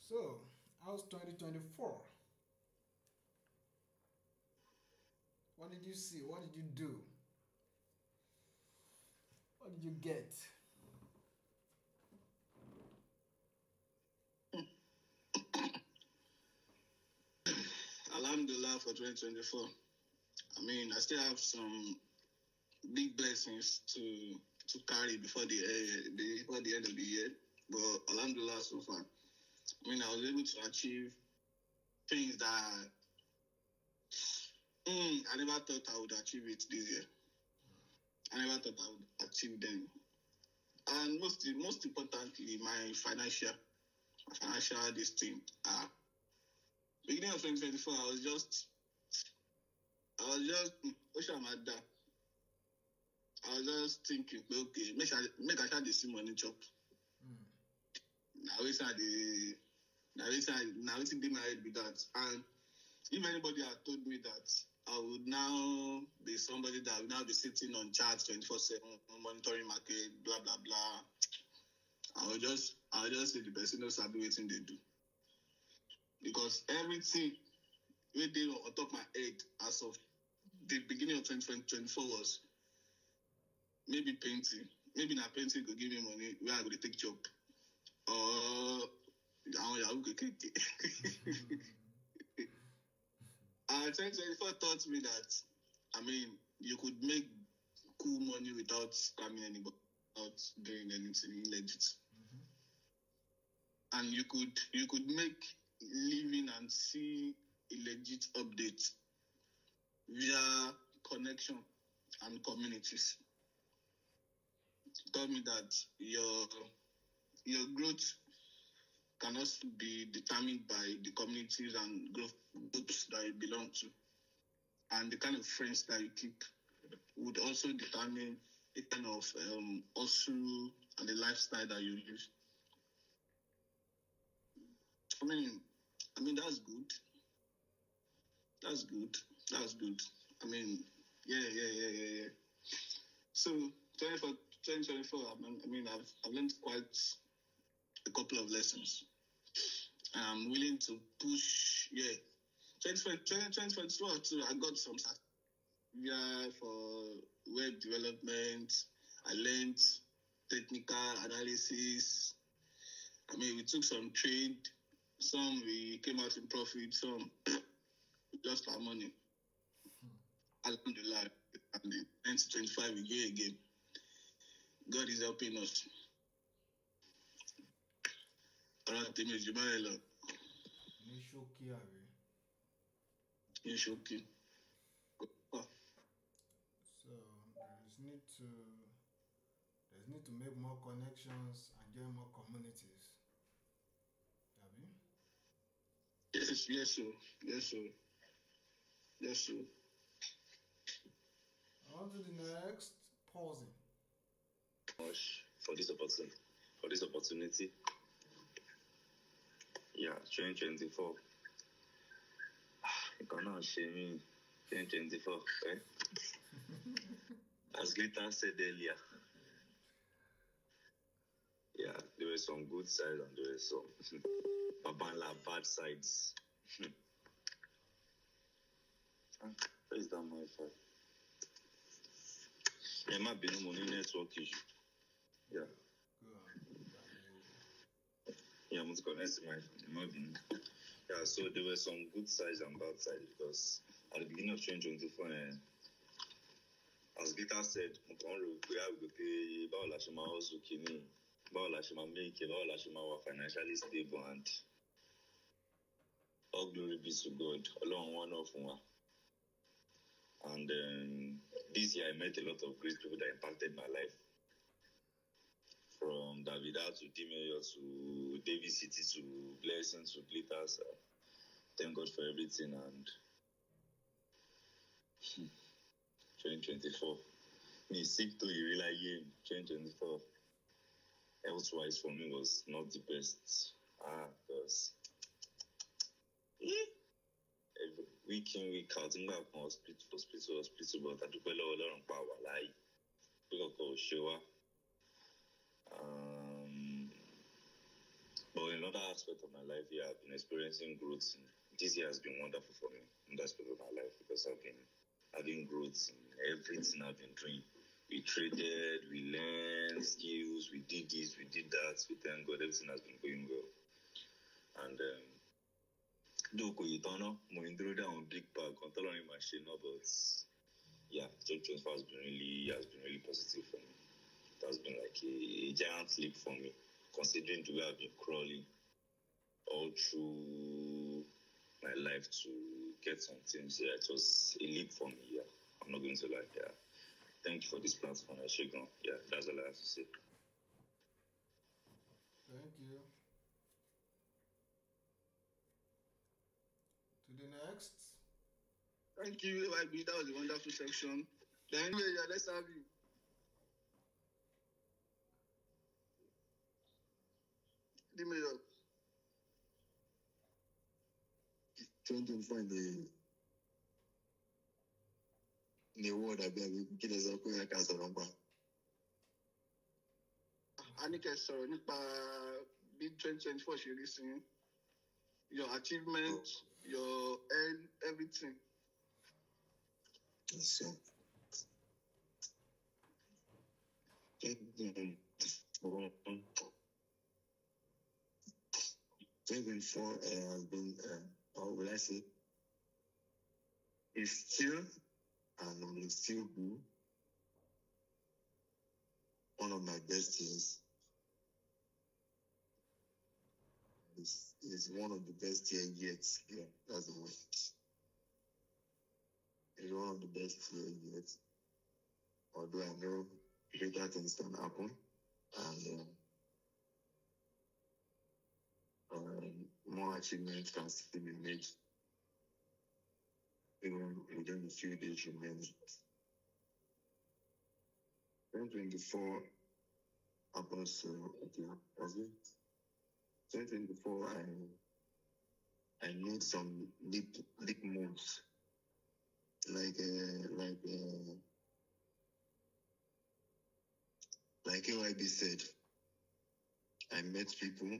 So, how's 2024? What did you see? What did you do? What did you get? Alhamdulillah for 2024. I mean, I still have some big blessings to carry before the end of the year. But Alhamdulillah so far. I mean, I was able to achieve things that I never thought I would achieve it this year. I never thought I would achieve them. And most importantly, my financial this thing. Beginning of 2024, what am I done? I was just thinking, okay, make I start the see money chop. Mm. Now wetin dey my head be that. And if anybody had told me that I would now be somebody that would now be sitting on charts 24/7, monitoring market, blah blah blah, I would just say the person no sabi wetin they do. Because everything wey dey on top my head as of the beginning of 2024 was maybe painting. Maybe na painting go give me money where I go dey take job. Or àwọn yahoo kékèké. And 2024 taught me that, I mean, you could make cool money without scamming anybody, without doing anything illegit. Mm-hmm. And you could make living and see a legit update via connection and communities. It taught me that your growth can also be determined by the communities and groups that you belong to. And the kind of friends that you keep would also determine the kind of hustle and the lifestyle that you live. I mean, that's good. That's good. I mean, yeah. So 2024, I mean, I've learned quite a couple of lessons. And I'm willing to push, 2024 too, I got some certificate for web development. I learned technical analysis. I mean, we took some trade. Some we came out in profit. Some just for money. Alhamdulillah. And in 2025 we go again. God is helping us. Alright, Temi Jumaelo. Ní ṣókí àbí? In Shoki. So, there's need to make more connections and join more communities. Àbí? Yes, sir. On to the next. Pausing. Much for this opportunity. Yeah, 2024. You cannot shame me. 2024, eh? As Glitter said earlier. Yeah, there were some good sides and there were some bad sides. Where is that my phone? Yeah, might be no money network issue. Yeah. Go on. Yeah, I'm going to my phone. Yeah, so there were some good sides and bad sides because at the beginning of 2024, as Glitter said, we have to pay about Lashima also kini, about Lashima make, about Lashima financially stable, and all glory be to God. Along one of one. And this year I met a lot of great people that impacted my life. From Davida to Dimeyo to David City to Blessing to Glitters. Thank God for everything. And 2024. Me sick to Irila game. 2024. Elsewise for me was not the best. Because every week in, week out, I'm going to hospital, but I do well all around power. Like, we got to show up. But in other aspects of my life, yeah, I've been experiencing growth. This year has been wonderful for me in that aspect of my life because I've been having growth in everything I've been doing. We traded, we learned skills, we did this, we did that. We thank God everything has been going well. And though you don't know, I'm through down big bag, controlling machine, but yeah, 2024 has been really positive for me. It has been like a giant leap for me, considering the way I've been crawling all through my life to get some things. Yeah, it was a leap for me. Yeah, I'm not going to lie. Yeah, thank you for this platform, Ashigon. Yeah, that's all I have to say. Thank you. To the next. Thank you, AYB. That was a wonderful section. Then, anyway, yeah, let's have you. Give me your 2025 in the world I've been kí lè sọ pé ẹ ká sọ̀rọ̀ nípa. Anike sọ̀rọ̀ nípa bí 2024 ṣe rí sí yín. Your achievements, your everything. So, 2024 has been, how will I say, is still and will still be one of my best years. It's one of the best years yet. Yeah, that's the word. It's one of the best years yet. Although I know greater things can happen, and more achievements can still be made even within the few days remaining. 2024 happens to, okay, was it? 2024, I made some leap moves, like AYB said. I met people.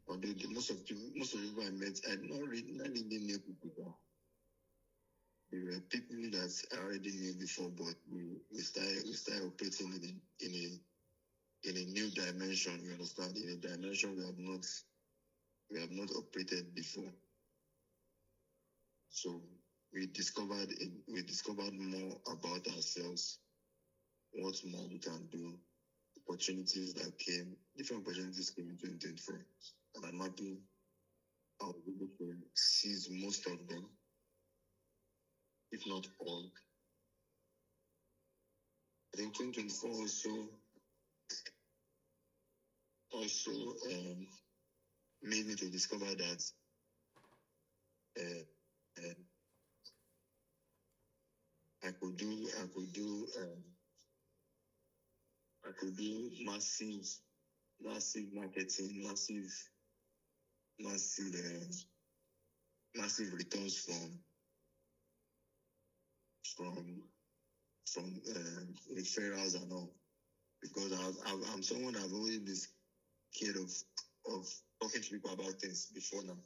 Although most of the people I met, I not really knew people. There were people that I already knew before, but we started operating in a new dimension. You understand? In a dimension we have not operated before. So we discovered more about ourselves, what more we can do, opportunities that came, different opportunities came in 2024, and I'm happy I was able to seize most of them, if not all. I think 2024 also made me to discover that I could do massive marketing, massive returns from referrals and all, because I'm someone I've always been scared of talking to people about things before now.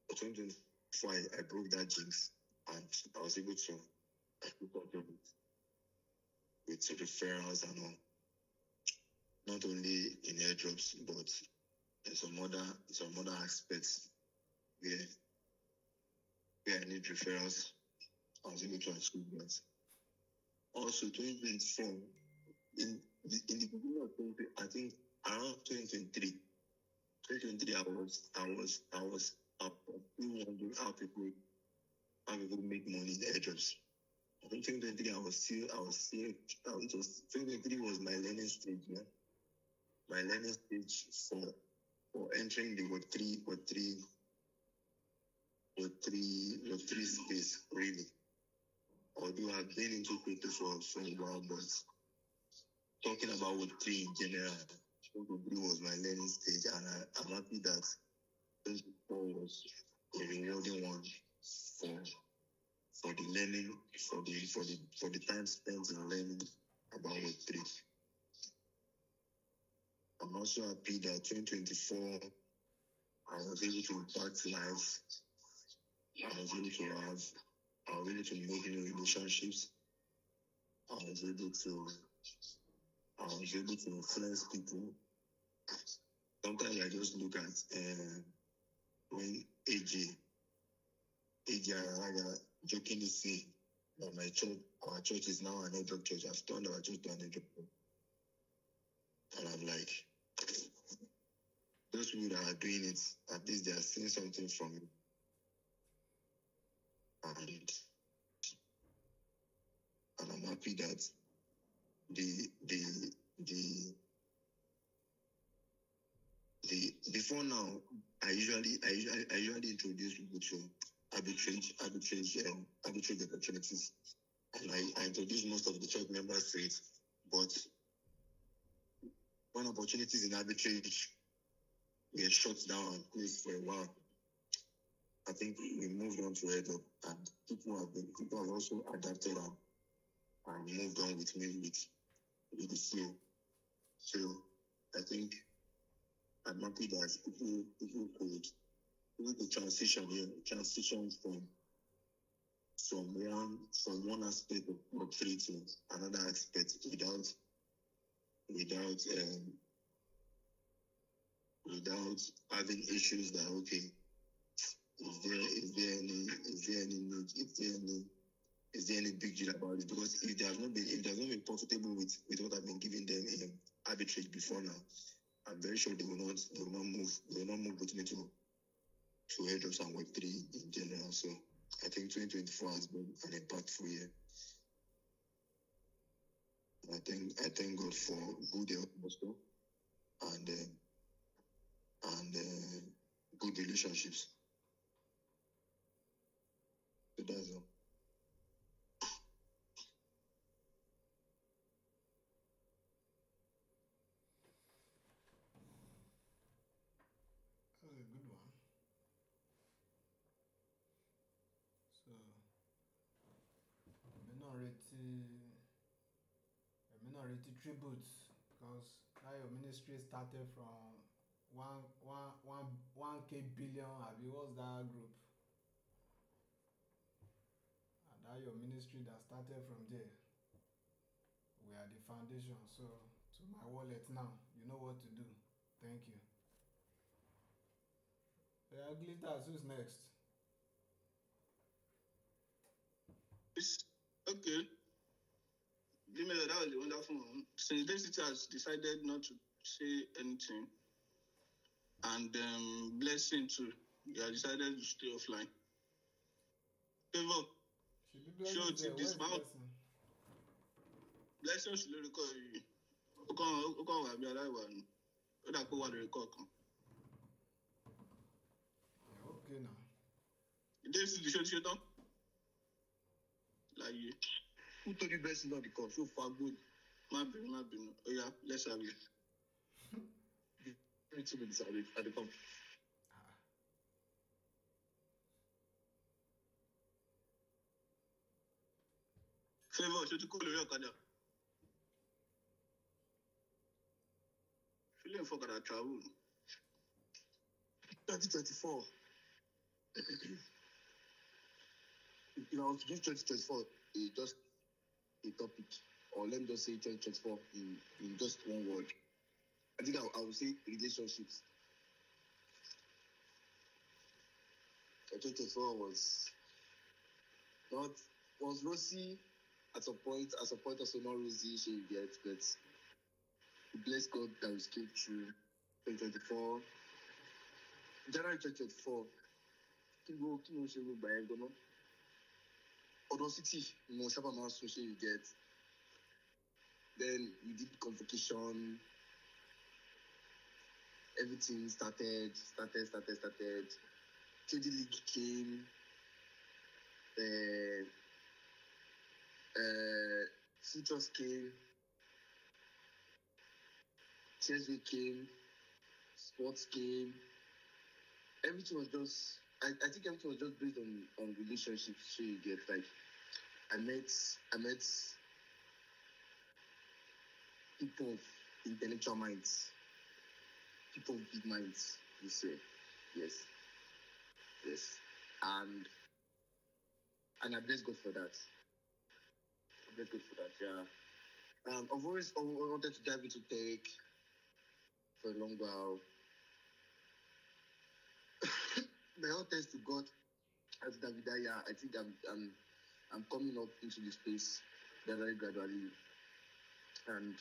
But 2024 I broke that jinx and I was able to keep up with referrals and all. Not only in airdrops, but in some other aspects where I need referrals. I was able to achieve that. Also, 2024, in the beginning of 2020, I think around 2023, I was wondering how people make money in airdrops. I think 2023 2023 was my learning stage, man. My learning stage for entering the Web3 space, really. Although I've been into crypto for a while, but talking about Web3 in general, Web3 was my learning stage, and I'm happy that 2024 was a rewarding one for the learning, for the time spent in learning about Web3. I'm also happy that 2024 I was able to impact life. I was able to make new relationships. I was able to influence people. Sometimes I just look at when AJ Araga jokingly say that our church is now an airdrop church. I've turned our church to an airdrop church. And I'm like, those people that are doing it, at least they are seeing something from it. And I'm happy that before now, I usually introduce people to arbitrage opportunities, and I introduce most of the church members to it. But when opportunities in arbitrage get shut down and closed for a while, I think we moved on to head up, and people have also adapted and moved on with me with the flow. So I think I'm happy that people could transition from one aspect of trade to another aspect without having issues that, okay, is there any big deal about it? Because if they have not been profitable with what I've been giving them in arbitrage before now, I'm very sure they will not move with me to airdrops and Web3 in general. So I think 2024 has been an impactful year. I thank God for good health also, and good relationships. So that's all. That was a good one. So, minority tributes, because now your ministry started from one K billion. Abi, what's that group? And that your ministry that started from there. We are the foundation. So to my wallet now, you know what to do. Thank you. Yeah, Glitters, who's next? Okay. That was a wonderful one. Since Density has decided not to say anything, and Blessing too, you have decided to stay offline. Favor, show it this mouth. Blessing should record you. Okay, wà bí aláìwà ni. Ó dà pé wà lórí kọ̀ọ̀kan. Okay now. Density ṣe tán. Láyé. Who told you Blessing not the call? So far good. Má bínú. Oh yeah, let's have it. 2 minutes at the come. Favor, ṣe ti kó lórí ọ̀kadà. Feeling for that travel. 2024. If I was to give 2024 just a topic, or let me just say 2024 in just one word, I think I would say relationships. 2024 was rosy at some point also not rosy, she gets, but bless God that we came through 2024. January 2024, kí ló ṣe gbogbo ẹ̀ gan-an? Audacity, mo sábà máa ń sún ṣe you get. Then we did convocation. Everything started. Trading League came. Futures came. CSV came. Sports came. Everything was just. I think everything was just based on relationships. So you get like, I met people of intellectual minds. people with big minds this year. Yes. And I bless God for that. Yeah. I've always wanted to dive into tech for a long while. My all thanks to God, as Davida, yeah, I think I'm coming up into this space very gradually, and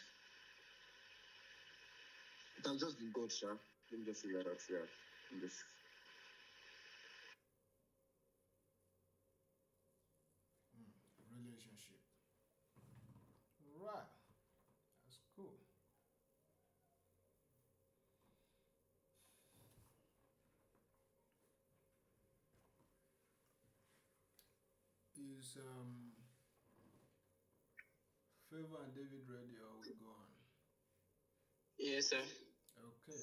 it has just been God, sir. Let me just say that, yeah. Relationship. Right. That's cool. Is Favor and David ready or we go on? Yes, sir. Okay.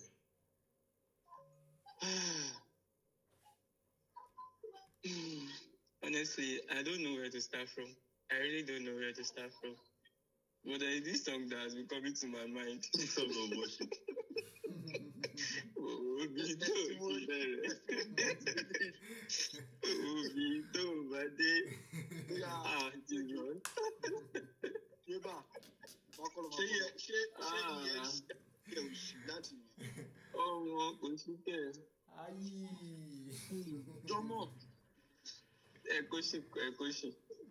Honestly, I don't know where to start from. I really don't know where to start from. But there is this song that has been coming to my mind. Song of worship. Jesus. Oh, kò sí kẹ̀. Aye. Jọmọ. Ẹ kó ṣì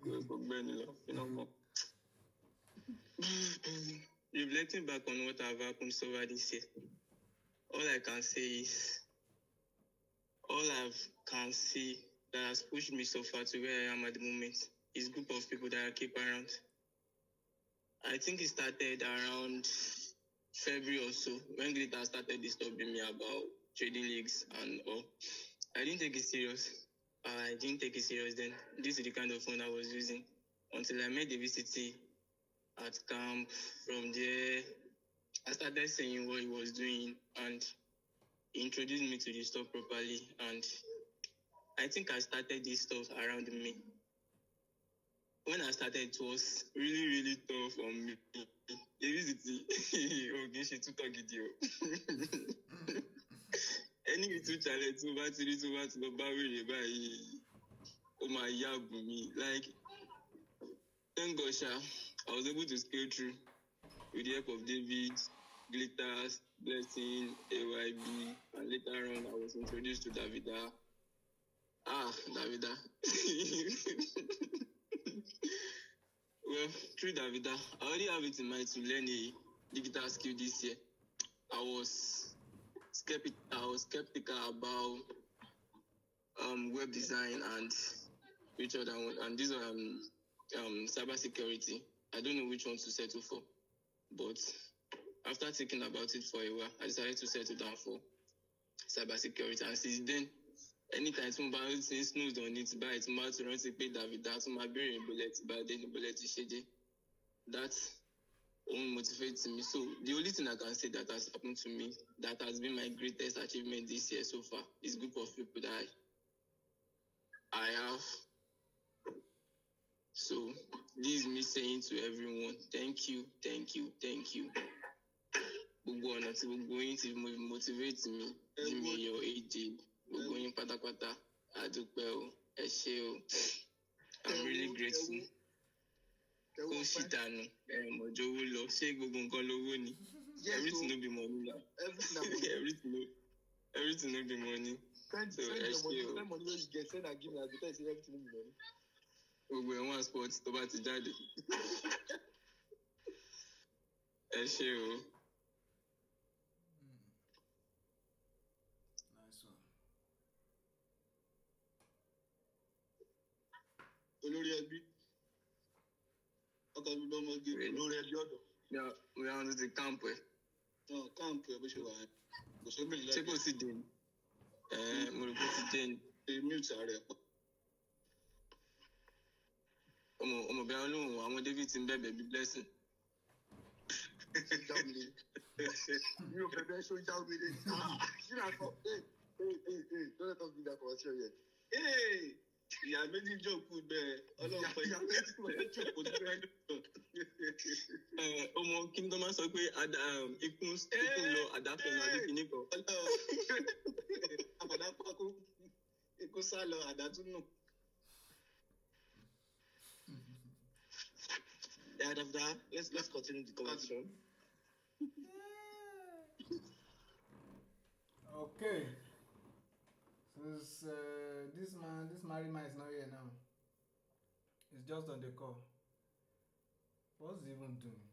kò gbẹ́ni lọ. Reflecting back on what have happened so far this year, all I can say that has pushed me so far to where I am at the moment is a group of people that I keep around. I think it started around February or so when Glitter started disturbing me about trading leagues and all. I didn't take it serious. Then. This is the kind of phone I was using until I met the VCT at camp. From there, I started seeing what he was doing and he introduced me to the stuff properly. And I think I started this stuff around me. When I started, it was really, really tough on me. The VCT, okay, she took a video. Any little challenge, to the barrier, oh my yab me. Like, thank God, I was able to scale through with the help of David, Glitters, Blessing, AYB, and later on I was introduced to Davida. Davida. Well, through Davida, I already have it in mind to learn a digital skill this year. I was skeptical about web design and which other one, and these are cybersecurity. I don't know which one to settle for, but after thinking about it for a while, I decided to settle down for cybersecurity. And since then, anytime somebody says snooze on it, buy it, to run to pay Davida, to my bury bullet, buy the bullet shady. That only motivates me. So the only thing I can say that has happened to me, that has been my greatest achievement this year so far, is a group of people that I have. So this is me saying to everyone, thank you. Gbogbo ọ̀nà tí gbogbo yín ti motivate me, give me your AJ, gbogbo yín pátápátá, àdúpẹ́ o, ẹ ṣé o. I'm really grateful. Kó sì dànù, mọ̀jọ́ owó lọ, ṣé gbogbo nǹkan lówó ni? Everything no be money now. Everything no be money. So ẹ ṣé o. Spend money wey you get, send and give me, I go tell you say everything no be money. Gbogbo ẹ̀wọ̀n sports tó bá ti jáde. Ẹ ṣé o. Nice one. Olórí ẹbí. Ọkọ mi bá ọmọ gé olórí ẹbí ọ̀dọ̀. Yeah, we are on the camp. Káàmpù ẹ̀ bó ṣe wà ẹ́. Kò sóbìnrin Ṣé kò sí dé ni? Mo rò pé ó ti dé ni. mute ààrẹ pọ̀. Ọmọ bí wọn lóhùn àwọn David ti ń bẹ̀bẹ̀ bí blessing. Mi ò bẹ̀bẹ̀ ṣó jáwèrè. Ṣé àkọ́? Don't let us do that conversation yet. Ìyá méjì jókòó bẹ́ẹ̀ ọlọ́pàá ìyá méjì jókòó bẹ́ẹ̀. Ọmọ kí tó máa ń sọ pé ikún lọ àdáfẹ́ náà ní kíní kan. Àbàdà pákó, ikú sá lọ, àdá tún nù. Yeah, Davida, let's continue the conversation. Okay. So this married man is not here now. He's just on the call. What's he even doing?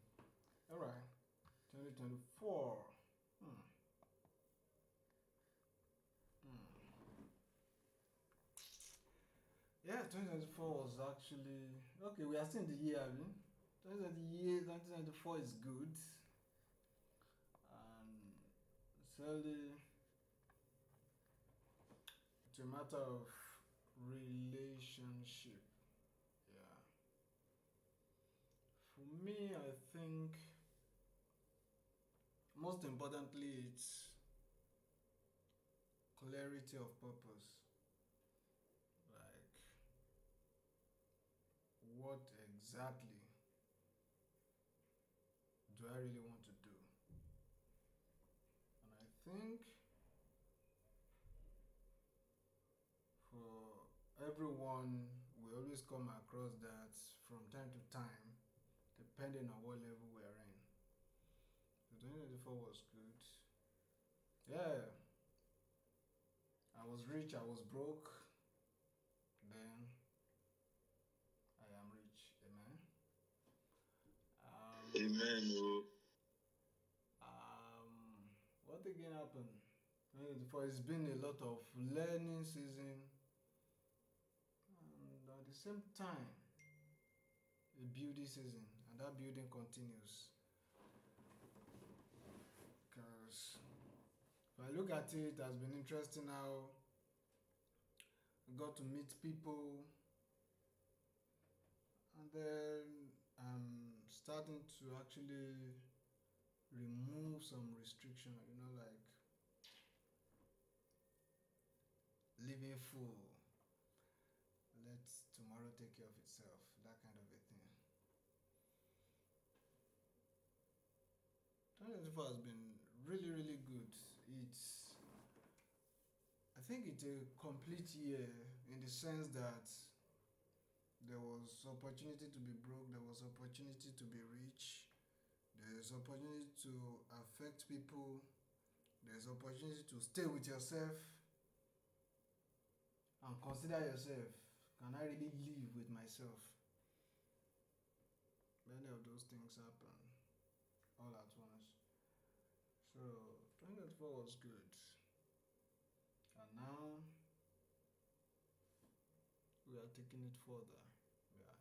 Alright. 2024. Yeah, 2024 was actually okay. We are still in the year, I mean. 2024 is good. And certainly, it's a matter of relationship. Yeah. For me, I think most importantly, it's clarity of purpose. Like, what exactly do I really want to do? And I think for everyone, we always come across that from time to time, depending on what level we are in. So 2024 was good. Yeah. I was rich, I was broke. Then I am rich. Amen. Amen. What again happened? 2024, it's been a lot of learning season, and at the same time, a building season, and that building continues. Because if I look at it, it has been interesting how I got to meet people, and then I'm starting to actually remove some restriction, like living full, let tomorrow take care of itself, that kind of a thing. 2024 has been really, really good. I think it's a complete year in the sense that there was opportunity to be broke, there was opportunity to be rich, there's opportunity to affect people, there's opportunity to stay with yourself and consider yourself. Can I really live with myself? Many of those things happen all at once. So 2024 was good. And now we are taking it further. Yeah,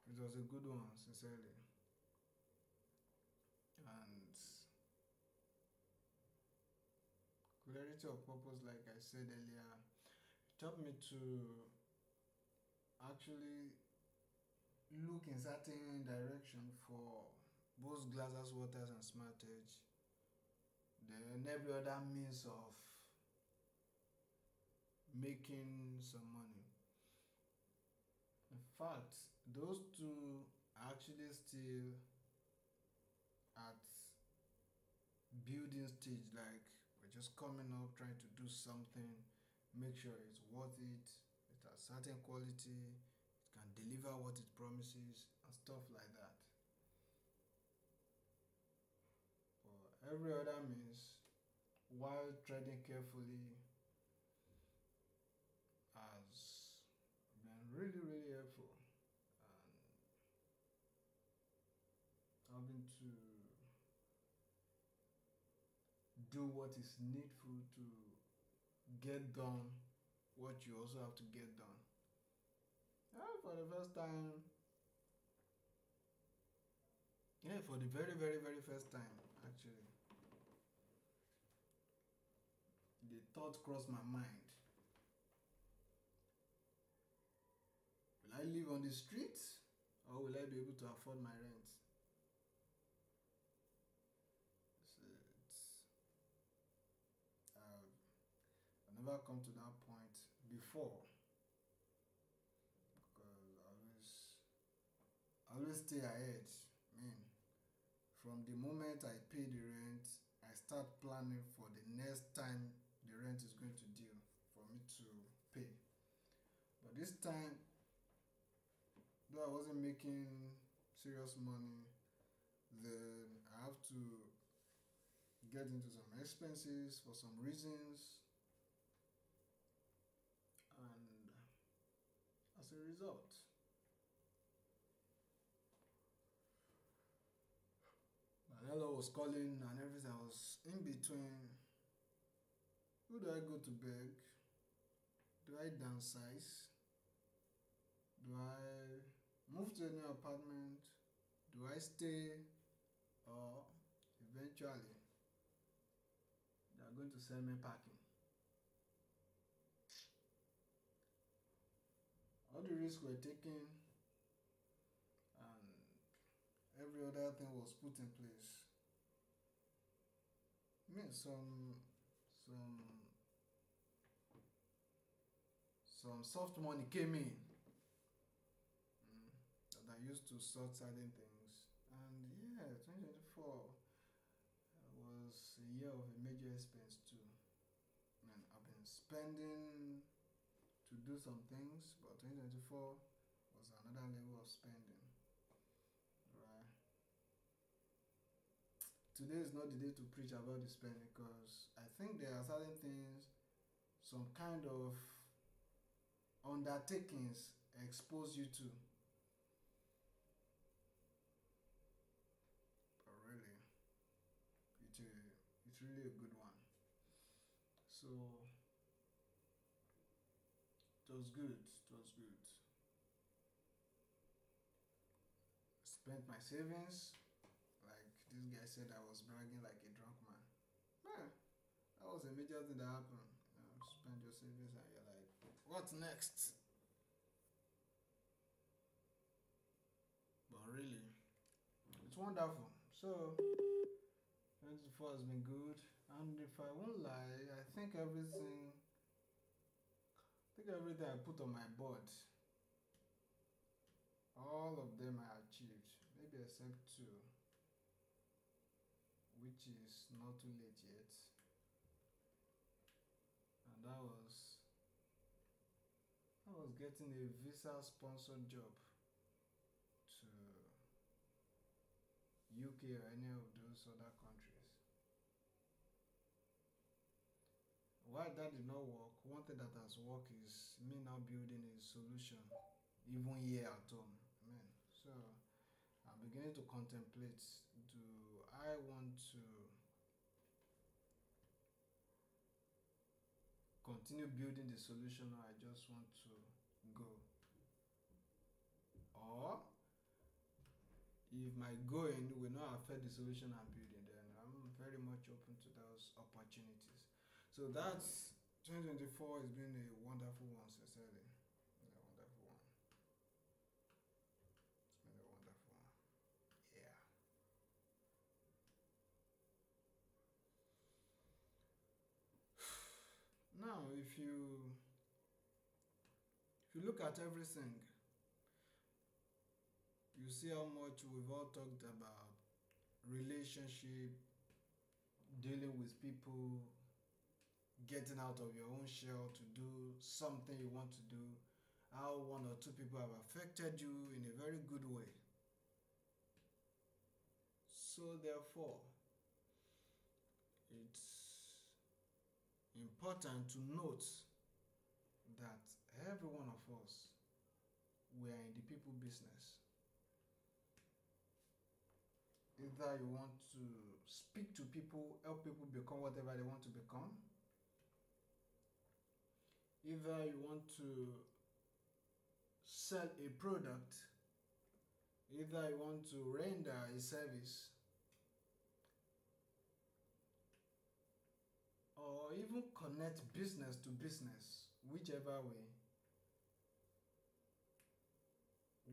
it was a good one, sincerely. And clarity of purpose, like I said earlier, taught me to actually look in certain direction for both Glasses Waters and Smart Edge. Then every other means of making some money. In fact, those two are actually still at building stage, like we're just coming up, trying to do something, make sure it's worth it, it has certain quality, it can deliver what it promises, and stuff like that. For every other means, while treading carefully, has been really, really helpful. And having to do what is needful to get done what you also have to get done. For the first time, for the very, very, very first time, actually, the thought crossed my mind. Will I live on the street, or will I be able to afford my rent? I've never come to that point before, because I always stay ahead. I mean, from the moment I pay the rent, I start planning for the next time the rent is going to due for me to pay. But this time, though I wasn't making serious money, then I have to get into some expenses for some reasons, and as a result, my landlord was calling and everything. I was in between. Who do I go to beg? Do I downsize? Do I move to a new apartment? Do I stay? Or eventually they are going to sell me parking? All the risks were taken and every other thing was put in place. I mean, some soft money came in, that I used to sort certain things. And yeah, 2024 was a year of a major expense too. I mean, I've been spending to do some things, but 2024 was another level of spending. Right. Today is not the day to preach about the spending, because I think there are certain things, some kind of undertakings expose you to. But really, it's really a good one. So it was good. Spent my savings. Like this guy said, I was bragging like a drunk man. Man, that was a major thing that happened. Spend your savings and you're like, what's next? But really, it's wonderful. So 2024 has been good. And if I won't lie, I think everything I put on my board, all of them I achieved. Maybe except two, which is not too late yet. And that was getting a visa sponsored job to UK or any of those other countries. Why that did not work, one thing that has worked is me now building a solution even here at home. Amen. So I'm beginning to contemplate, do I want to continue building the solution, or I just want to go? Or if my going will not affect the solution I'm building, then I'm very much open to those opportunities. So that's 2024 has been a wonderful one, sincerely. A wonderful one. It's been a wonderful one. Yeah. Now, if you look at everything, you see how much we've all talked about relationship, dealing with people, getting out of your own shell to do something you want to do, how one or two people have affected you in a very good way. So therefore, it's important to note that every one of us, we are in the people business. Either you want to speak to people, help people become whatever they want to become. Either you want to sell a product. Either you want to render a service. Or even connect business to business, whichever way.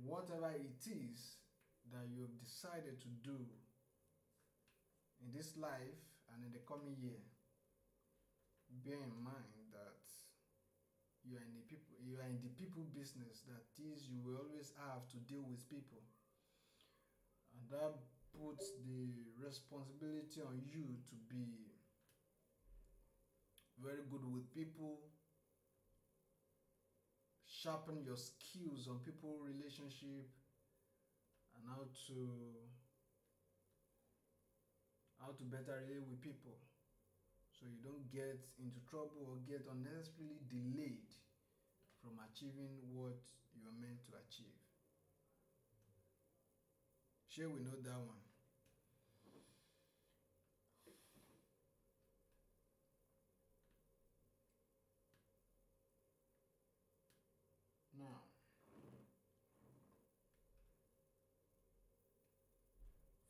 Whatever it is that you have decided to do in this life and in the coming year, bear in mind that you are in the people business. That is, you will always have to deal with people. And that puts the responsibility on you to be very good with people, sharpen your skills on people relationship, and how to better relate with people, so you don't get into trouble or get unnecessarily delayed from achieving what you are meant to achieve. Sure, we know that one. Now,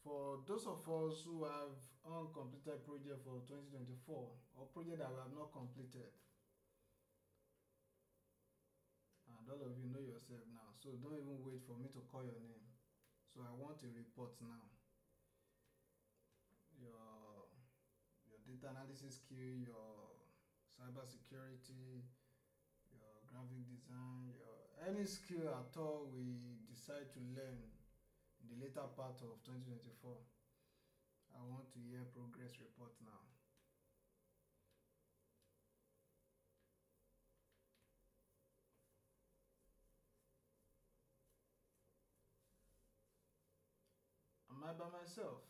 for those of us who have uncompleted project for 2024 or project that we have not completed, and all of you know yourself now, so don't even wait for me to call your name. So I want a report now. Your data analysis skill, your cyber security, your graphic design, your any skill at all we decide to learn in the later part of 2024. I want to hear progress report now. Am I by myself?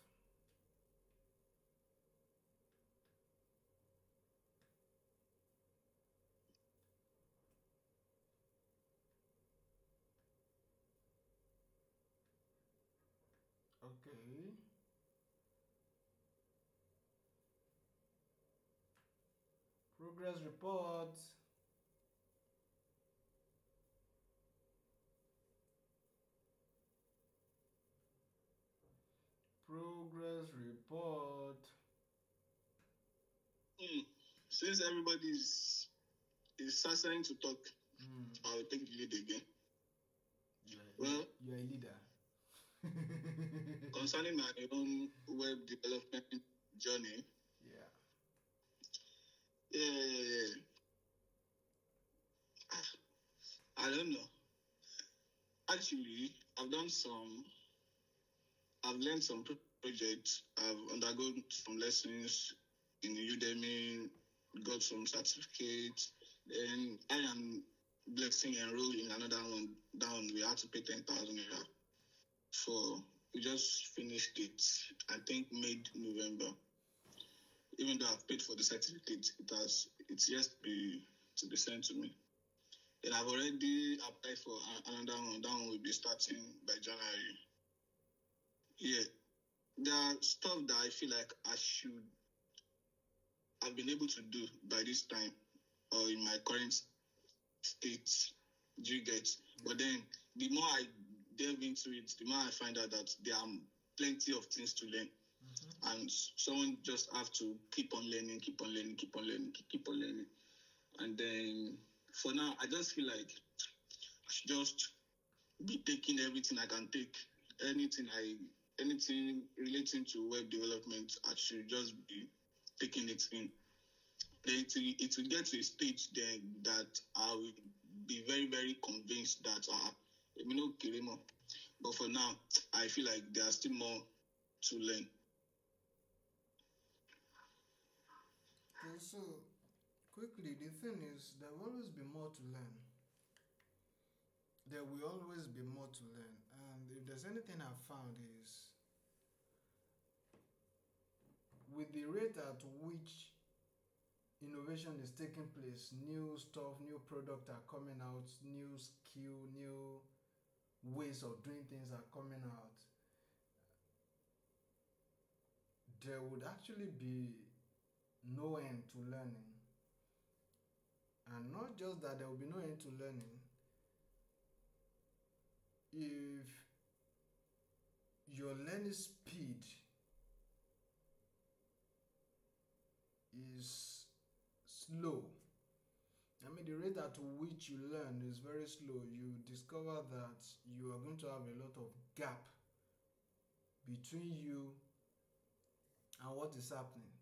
Okay. Progress report. Progress report. Since everybody is starting to talk, I'll take the lead again. Well, you're a leader. Concerning my own web development journey, Yeah. I don't know. Actually, I've learned some projects. I've undergone some lessons in Udemy, got some certificates. Then I am blessing enrolled in another one. Down, we had to pay 10,000 naira for. We just finished it. I think mid-November. Even though I've paid for the certificate, it's yet to be sent to me. Then I've already applied for another one. That one will be starting by January. Yeah, there are stuff that I feel like I've been able to do by this time or in my current state. Do you get? But then the more I delve into it, the more I find out that there are plenty of things to learn. And someone just have to keep on learning. And then for now, I just feel like I should just be taking everything I can take. Anything relating to web development, I should just be taking it in. Then it will get to a stage then that I will be very, very convinced that but for now, I feel like there's still more to learn. Okay, so quickly, the thing is, there will always be more to learn. There will always be more to learn. And if there's anything I've found is, with the rate at which innovation is taking place, new stuff, new product are coming out, new skill, new ways of doing things are coming out, there would actually be no end to learning. And not just that, there will be no end to learning. If your learning speed is slow, I mean the rate at which you learn is very slow, you discover that you are going to have a lot of gap between you and what is happening.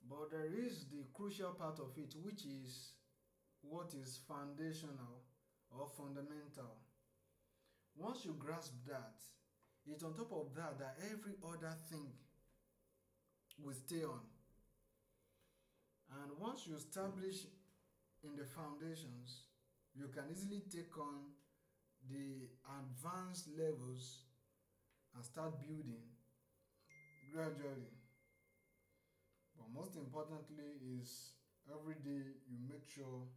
But there is the crucial part of it, which is what is foundational or fundamental. Once you grasp that, It's on top of that that every other thing will stay on. And once you establish in the foundations, you can easily take on the advanced levels and start building gradually. But most importantly is every day you make sure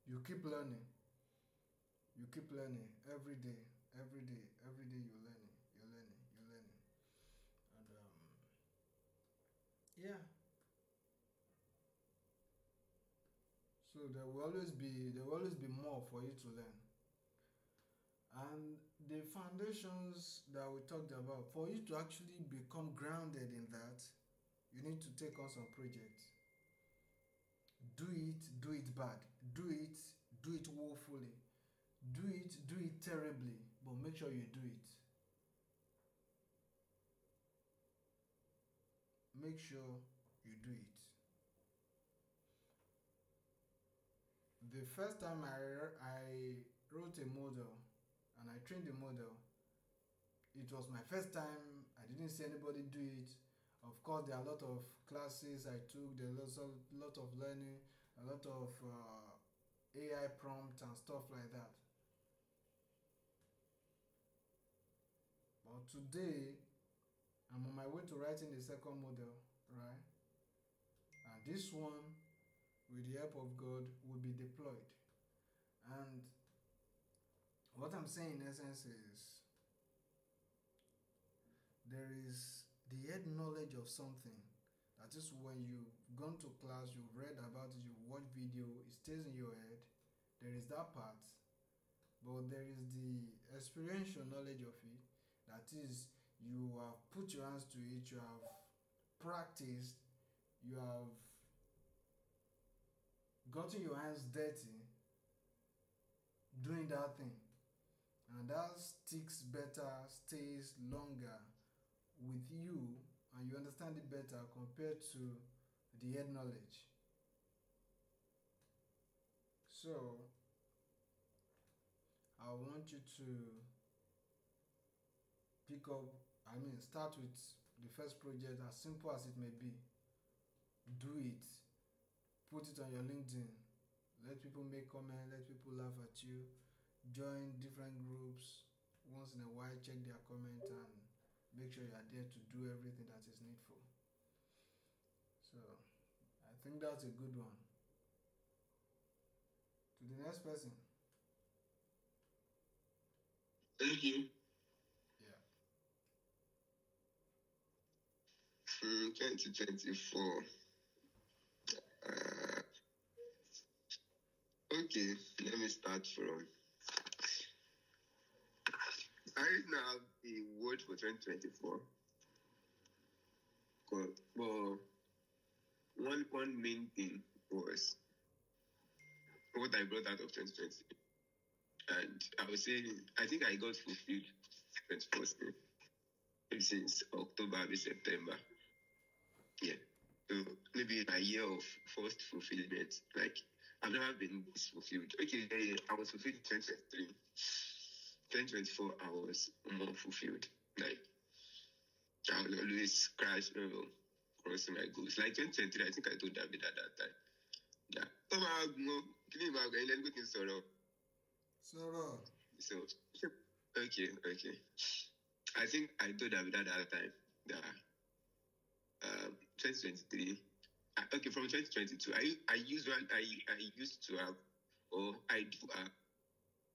you keep learning. You keep learning every day, every day, every day you're learning, you're learning, you're learning. And yeah. So there will always be more for you to learn. And the foundations that we talked about, for you to actually become grounded in that, you need to take on some projects. Do it bad, do it woefully, do it terribly, but make sure you do it. Make sure you do it. The first time I wrote a model and I trained the model, it was my first time. I didn't see anybody do it. Of course, there are a lot of classes I took. There was a lot of learning, a lot of AI prompt and stuff like that. But today, I'm on my way to writing the second model, right? And this one, with the help of God, will be deployed. And what I'm saying in essence is there is the head knowledge of something. That is when you've gone to class, you've read about it, you've watched video, it stays in your head. There is that part. But there is the experiential knowledge of it. That is, you have put your hands to it, you have practiced, you have gotten your hands dirty doing that thing. And that sticks better, stays longer with you, and you understand it better compared to the head knowledge. So, I want you to start with the first project, as simple as it may be. Do it. Put it on your LinkedIn. Let people make comments, let people laugh at you. Join different groups. Once in a while, check their comment and make sure you are there to do everything that is needful. So, I think that's a good one. To the next person. Thank you. Yeah. 2024. Okay, let me start from. I now have a word for 2024. Well, one main thing was what I brought out of 2020. And I would say, I think I got fulfilled 2024 since October, maybe September. Yeah. So maybe a year of forced fulfillment. Like, I've never been this fulfilled. Okay, I was fulfilled in 2023. 2024, I was more fulfilled. Like, I would always crossing my goals. Like 2023, I think I told David at that time. Yeah. So, okay. I think I told David at that time that 2023. Okay, from 2022, I used to have, or I do have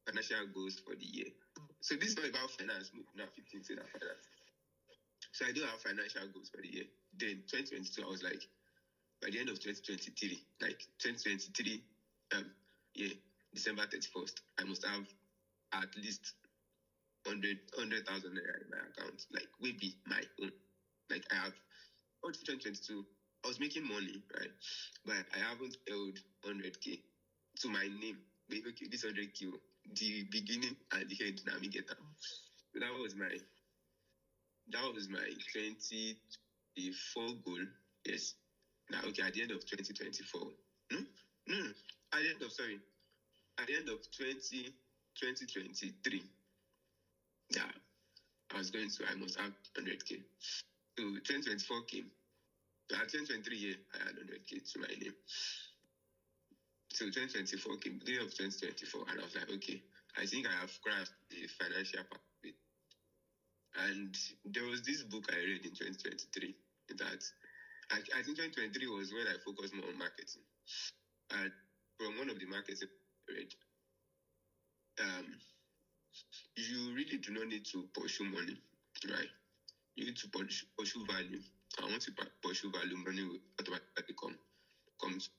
financial goals for the year. So this is not about finance. Now 15 say that finance. So I do have financial goals for the year. Then 2022, I was like, by the end of 2023, like 2023, December 31st, I must have at least 100,000 naira in my account, like maybe my own. Like I have, up to 2022, I was making money, right? But I haven't held 100K to my name. But okay, this 100K, the beginning and the end, now me get that. So that was my 2024 goal. Yes. Now, okay, at the end of 2024. No. At the end of 2023. Yeah. I I must have 100K. So 2024 came. So at 2023 year, I had 100K to my name. So 2024 came, day of 2024, and I was like, okay, I think I have grasped the financial part of it. And there was this book I read in 2023 that I think 2023 was when I focused more on marketing. And from one of the marketing I read, you really do not need to pursue money, right? You need to pursue value. And once you pursue value, money will automatically comes.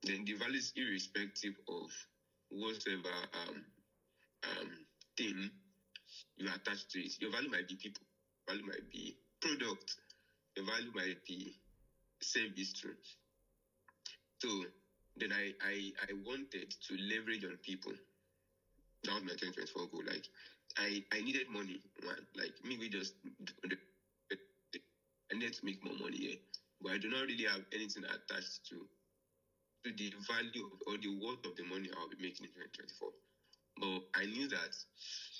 Then the value is irrespective of whatever thing you attach to it. Your value might be people, your value might be product, your value might be service too. So then I wanted to leverage on people. That was my 2024 goal. Like I needed money, man. Like maybe just I needed to make more money, yeah. But I do not really have anything attached to the value or the worth of the money I'll be making in 2024. But I knew that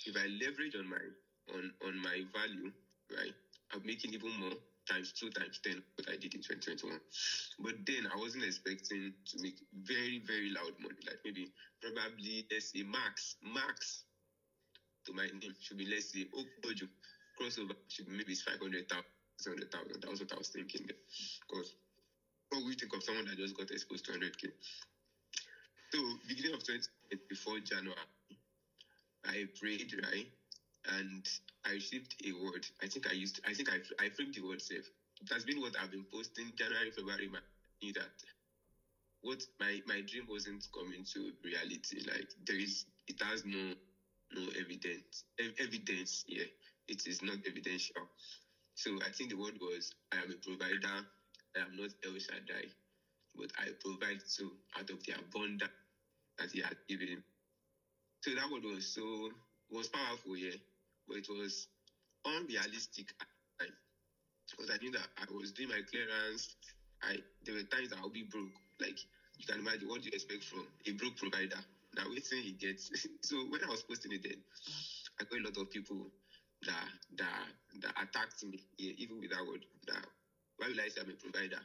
if I leverage on my value, right, I'm making even more, times 2, times 10, what I did in 2021. But then I wasn't expecting to make very, very loud money. Like maybe, probably, let's say max to my name should be, let's say, Ojo, crossover should be maybe 500,000, 600,000. That was what I was thinking. Because what we think of someone that just got exposed to 100K. So, beginning of 2024 January, I prayed, right? And I received a word. I framed the word safe. It has been what I've been posting January, February, March. I knew that what my dream wasn't coming to reality. Like it has no evidence. Yeah, it is not evidential. So I think the word was, I am a provider. I am not El Shaddai, but I provide so out of the abundance that He had given. So that word was powerful, yeah, but it was unrealistic at the time, because I knew that I was doing my clearance. There were times that I'll be broke. Like, you can imagine, what do you expect from a broke provider? Now, waiting he gets. So when I was posting it then, I got a lot of people that attacked me, yeah, even with that word. That, why will I say I'm a provider?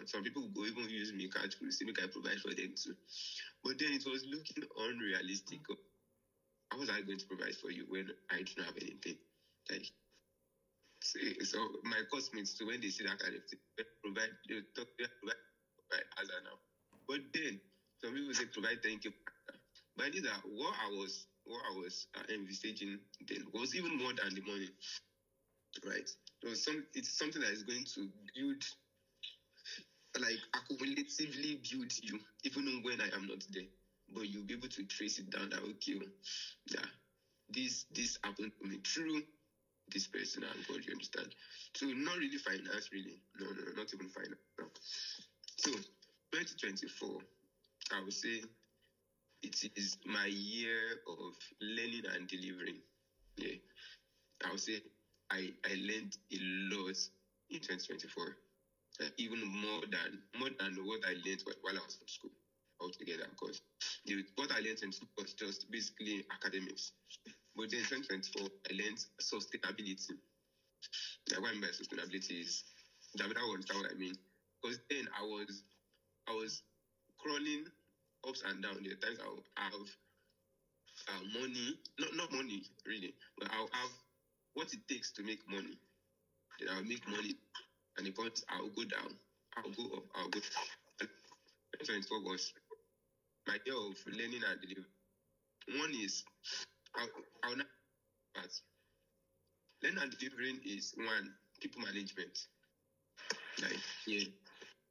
Some people will go even use me catch to see me I provide for them too. But then it was looking unrealistic. How was I going to provide for you when I don't have anything? Like, so my classmates, so when they see that kind of thing, they provide as I now. But then some people say provide, thank you. But I did that. What I was envisaging then was even more than the money, right? It's something that is going to build, like accumulatively build you, even when I am not there. But you'll be able to trace it down that, okay, yeah, this happened to me through this person and God, you understand? So not really finance, really. No, not even finance. No. So 2024, I would say it is my year of learning and delivering. Yeah. I would say I learned a lot in 2024. Even more than what I learned while I was in school altogether, because what I learned in school was just basically academics. But then in 2024, I learned sustainability. Like, what I mean by sustainability is, that will understand what I mean. Because then I was crawling ups and down. There are times I'll have money, not money really, but I'll have what it takes to make money. Then I'll make money, and the point I'll go down, I'll go up, I'll go down. 2024 was my year of learning and delivering. One is, I'll not, but learning and delivering is one, people management. Like, yeah,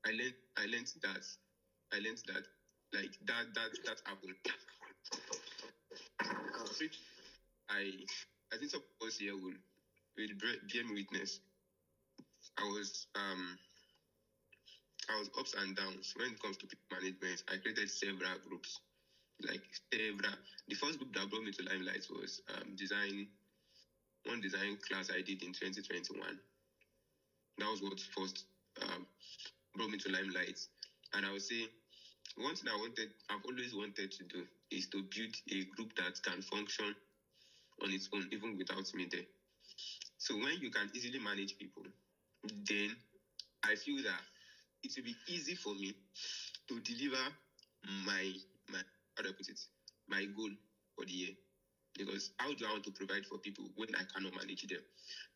I learned that, like that happened. I think some of us here will bear me witness. I was ups and downs when it comes to people management. I created several groups. The first group that brought me to limelight was one design class I did in 2021. That was what first brought me to limelight. And I would say one thing I've always wanted to do is to build a group that can function on its own, even without me there. So when you can easily manage people, then I feel that it will be easy for me to deliver my how do I put it, my goal for the year. Because how do I want to provide for people when I cannot manage them?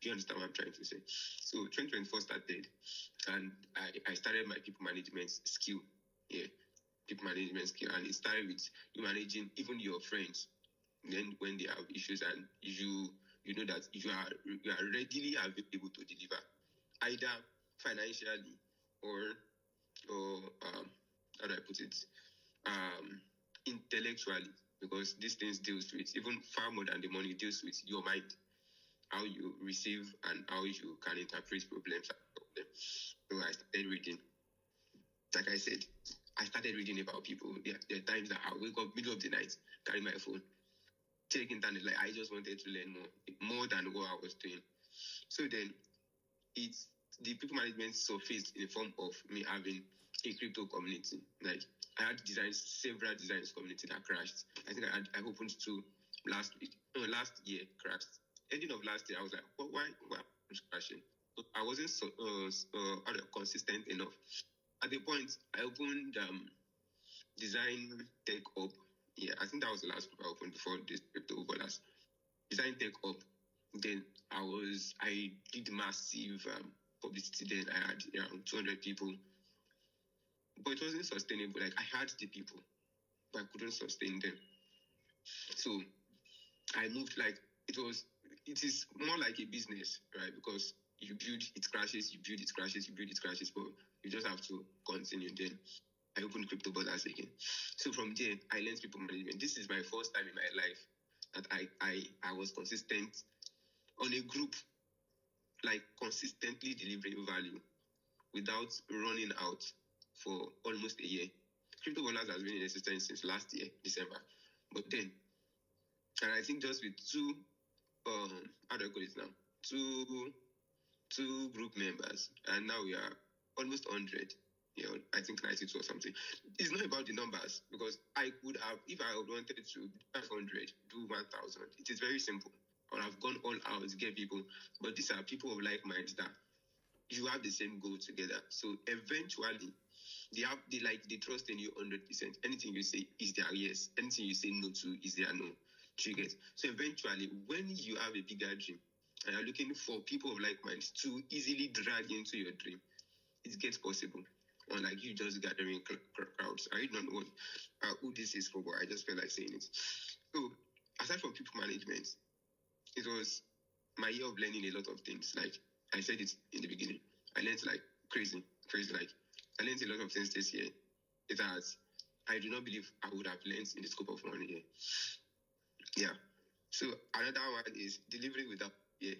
Do you understand what I'm trying to say? So 2024 started, and I started my people management skill. Yeah, people management skill, and it started with you managing even your friends. Then when they have issues, and you know that you are readily available to deliver, either financially or how do I put it, intellectually, because these things deals with even far more than the money, deals with your mind, how you receive and how you can interpret problems. So I started reading. Like I said, I started reading about people. There are times that I wake up middle of the night, carry my phone, check internet. Like I just wanted to learn more than what I was doing. So then it's the people management surfaced in the form of me having a crypto community. Like I had several designs community that crashed. I think I opened two last year crashed. Ending of last year, I was like, why was crashing? I wasn't consistent enough. At the point, I opened Design Tech Up. Yeah, I think that was the last group I opened before this crypto overlast. Design Tech Up. Then I did massive publicity. Then I had around 200 people, but it wasn't sustainable. Like I had the people, but I couldn't sustain them. So I moved. Like it is more like a business, right? Because you build, it crashes, you build, it crashes, you build, it crashes, but you just have to continue. Then I opened Crypto Borders again. So from there, I learned people management. This is my first time in my life that I was consistent on a group, like consistently delivering value without running out for almost a year. Crypto Borders has been in existence since last year, December. But then, and I think just with two, how do I call it now? Two group members, and now we are almost 100. You know, I think 92 or something. It's not about the numbers, because I could have, if I wanted to 500, do 1,000. It is very simple. I would have gone all out to get people, but these are people of like minds that you have the same goal together. So eventually, they trust in you 100%. Anything you say is their yes. Anything you say no to is their no. Do you get? So eventually, when you have a bigger dream and you're looking for people of like minds to easily drag into your dream, it gets possible. Unlike you just gathering crowds. I don't know who this is for, but I just felt like saying it. So aside from people management, it was my year of learning a lot of things. Like I said it in the beginning, I learned like crazy. Like I learned a lot of things this year that I do not believe I would have learned in the scope of 1 year. Yeah. So another one is delivery without fear.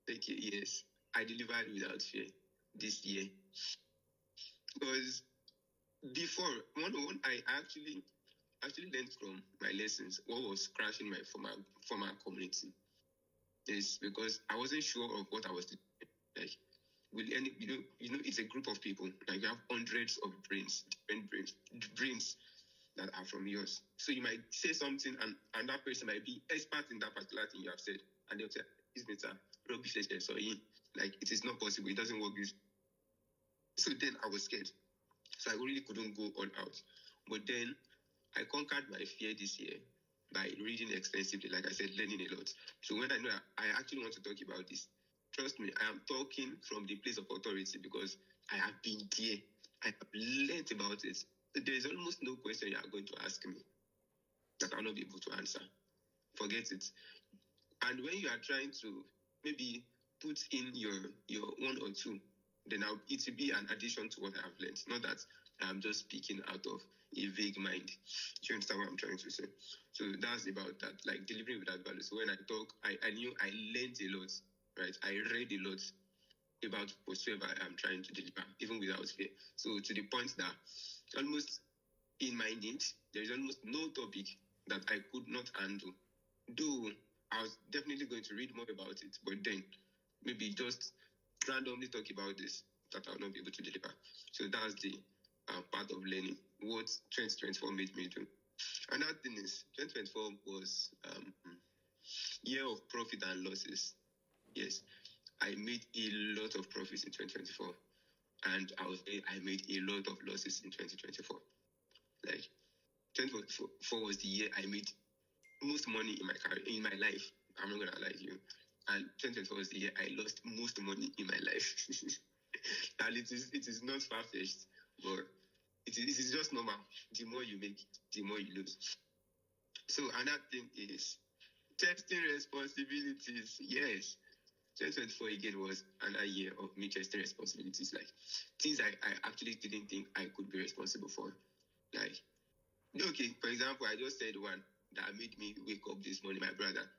Thank you. Yes, I delivered without fear this year. Because before one I actually learned from my lessons what was crashing my former community. Is because I wasn't sure of what I was doing. Like, will any you know it's a group of people. Like you have hundreds of different brains that are from yours. So you might say something, and that person might be expert in that particular thing you have said, and they'll say, "This is rubbish." So like it is not possible. It doesn't work. So then I was scared. So I really couldn't go all out. But then I conquered my fear this year by reading extensively, like I said, learning a lot. So when I know I actually want to talk about this, trust me, I am talking from the place of authority because I have been there. I have learned about it. There is almost no question you are going to ask me that I will not be able to answer. Forget it. And when you are trying to maybe put in your one or two, then it will be an addition to what I have learned. Not that I'm just speaking out of a vague mind. Do you understand what I'm trying to say? So that's about that, like delivering without value. So when I talk, I knew I learned a lot, right? I read a lot about whatsoever I'm trying to deliver, even without fear. So to the point that almost in my niche, there is almost no topic that I could not handle. Though I was definitely going to read more about it, but then maybe just randomly talk about this that I'll not be able to deliver. So that's the part of learning what 2024 made me do. Another thing is 2024 was year of profit and losses. Yes, I made a lot of profits in 2024, and I would say I made a lot of losses in 2024. Like 2024 was the year I made most money in my career, in my life. I'm not gonna lie to you. And 2024 was the year I lost most money in my life. And it is not far-fetched, but it is just normal. The more you make, the more you lose. So another thing is testing responsibilities. Yes. 2024 again was another year of me testing responsibilities, like things I actually didn't think I could be responsible for. Like, okay, for example, I just said one that made me wake up this morning, my brother.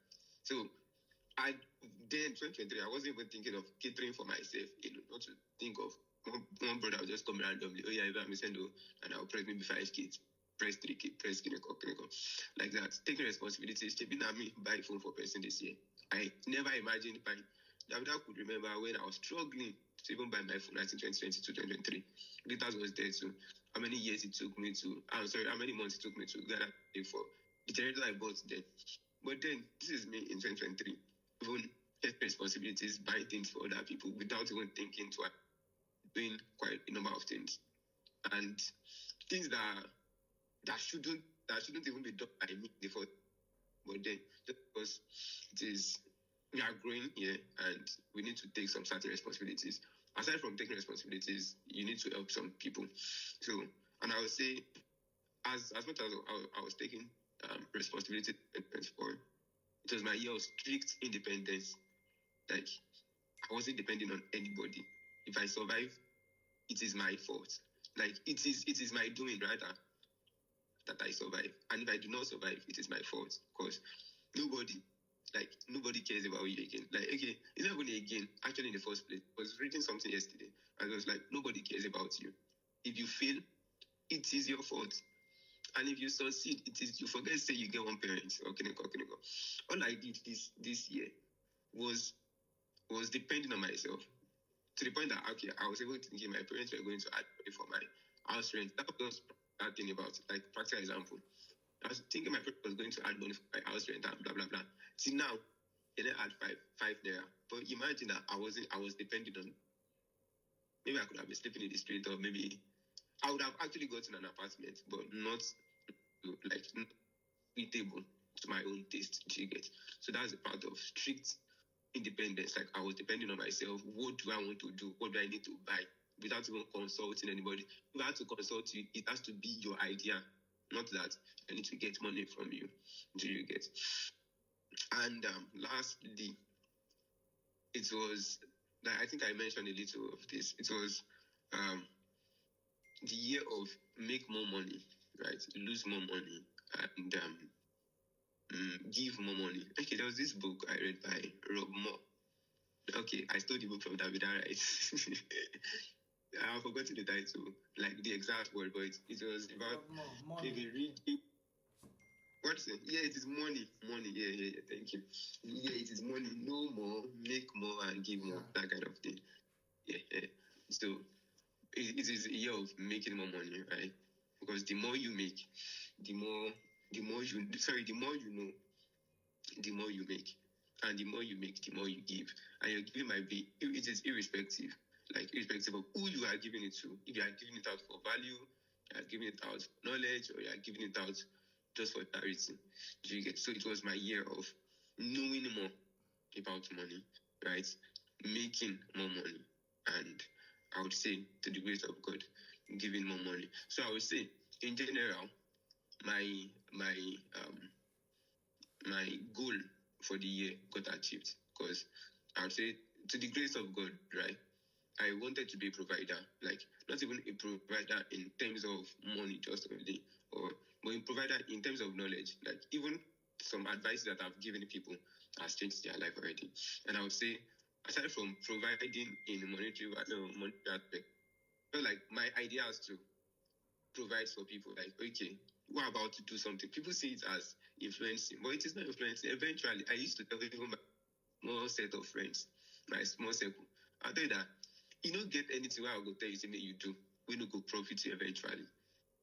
So then 2023, I wasn't even thinking of catering for myself, not to think of one brother will just come randomly, oh yeah, I'm send and I'll press maybe 5 kids, press 3 kids, press clinical, like that. Taking responsibilities, stepping at me, buy phone for person this year. I never imagined buying. Davida could remember when I was struggling to even buy my phone, I think 2022, 2023. Glitters was there too. How many years it took me to, how many months it took me to get that for the generator I bought then. But then, this is me in 2023. Even take responsibilities, buy things for other people without even thinking twice, doing quite a number of things. And things that shouldn't even be done by me before. But then, just because we are growing here and we need to take some certain responsibilities. Aside from taking responsibilities, you need to help some people. So, and I would say, as much as I was taking responsibility in 2024, it was my year of strict independence. Like, I wasn't depending on anybody. If I survive, it is my fault. Like, it is my doing, rather, that I survive. And if I do not survive, it is my fault. Because nobody cares about you again. Like, okay, it's not only again, actually in the first place. I was reading something yesterday, and it was like, nobody cares about you. If you fail, it is your fault. And if you succeed, it is you forget say you get one parent. Okay. All I did this year was depending on myself. To the point that okay, I was able to think my parents were going to add money for my house rent. That was that thing about like practical example. I was thinking my parents was going to add money for my house rent and blah blah blah. See now, they didn't add five there. But imagine that I was depending on. Maybe I could have been sleeping in the street, or maybe I would have actually gotten an apartment, but not like suitable to my own taste. Do you get? So that's a part of strict independence. Like I was depending on myself. What do I want to do? What do I need to buy? Without even consulting anybody. If I have to consult you, it has to be your idea, not that I need to get money from you. Do you get? And lastly, it was like I think I mentioned a little of this. It was the year of make more money, right? Lose more money and give more money. Okay, there was this book I read by Rob Moore. Okay, I stole the book from Davida, right? I forgot the title, like the exact word, but it was about maybe reading. What's it? Yeah, it is money. Money, yeah, thank you. Yeah, it is money. No more, make more and give more, that kind of thing. Yeah. So it is a year of making more money, right? Because the more you make, the more you know, the more you make. And the more you make, the more you give. And your giving might be, it is irrespective of who you are giving it to. If you are giving it out for value, you are giving it out for knowledge, or you are giving it out just for charity. Do you get? So it was my year of knowing more about money, right? Making more money. And I would say, to the grace of God, giving more money. So I would say, in general, my goal for the year got achieved, because I would say, to the grace of God, right? I wanted to be a provider, like not even a provider in terms of money, just only, but a provider in terms of knowledge. Like even some advice that I've given people has changed their life already. And I would say, aside from providing in monetary aspect, like my idea is to provide for people. Like, okay, what about to do something? People see it as influencing, but it is not influencing. Eventually, I used to tell even my small set of friends, my small circle, I tell you that you don't get anything where I will tell you something you do, we will go profit you eventually.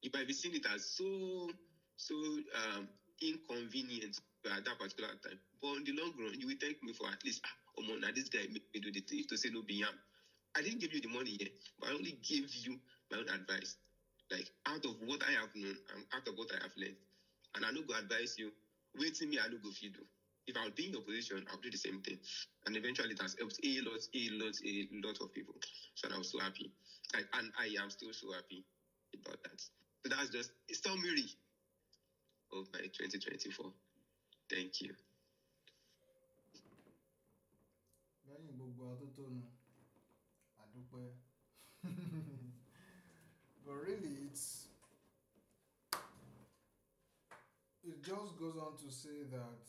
You might be seeing it as so inconvenient at that particular time, but on the long run, you will thank me for at least Now this guy made me do the thing to say no be yam. I didn't give you the money yet, but I only gave you my own advice. Like out of what I have known and out of what I have learned. And I no go advise you. Waiting me, I no go feed you. If I would be in your position, I'll do the same thing. And eventually it has helped a lot of people. So I was so happy. And I am still so happy about that. So that's just a summary of my 2024. Thank you. lẹ́yìn gbogbo atótónu àdúpẹ́. But really it just goes on to say that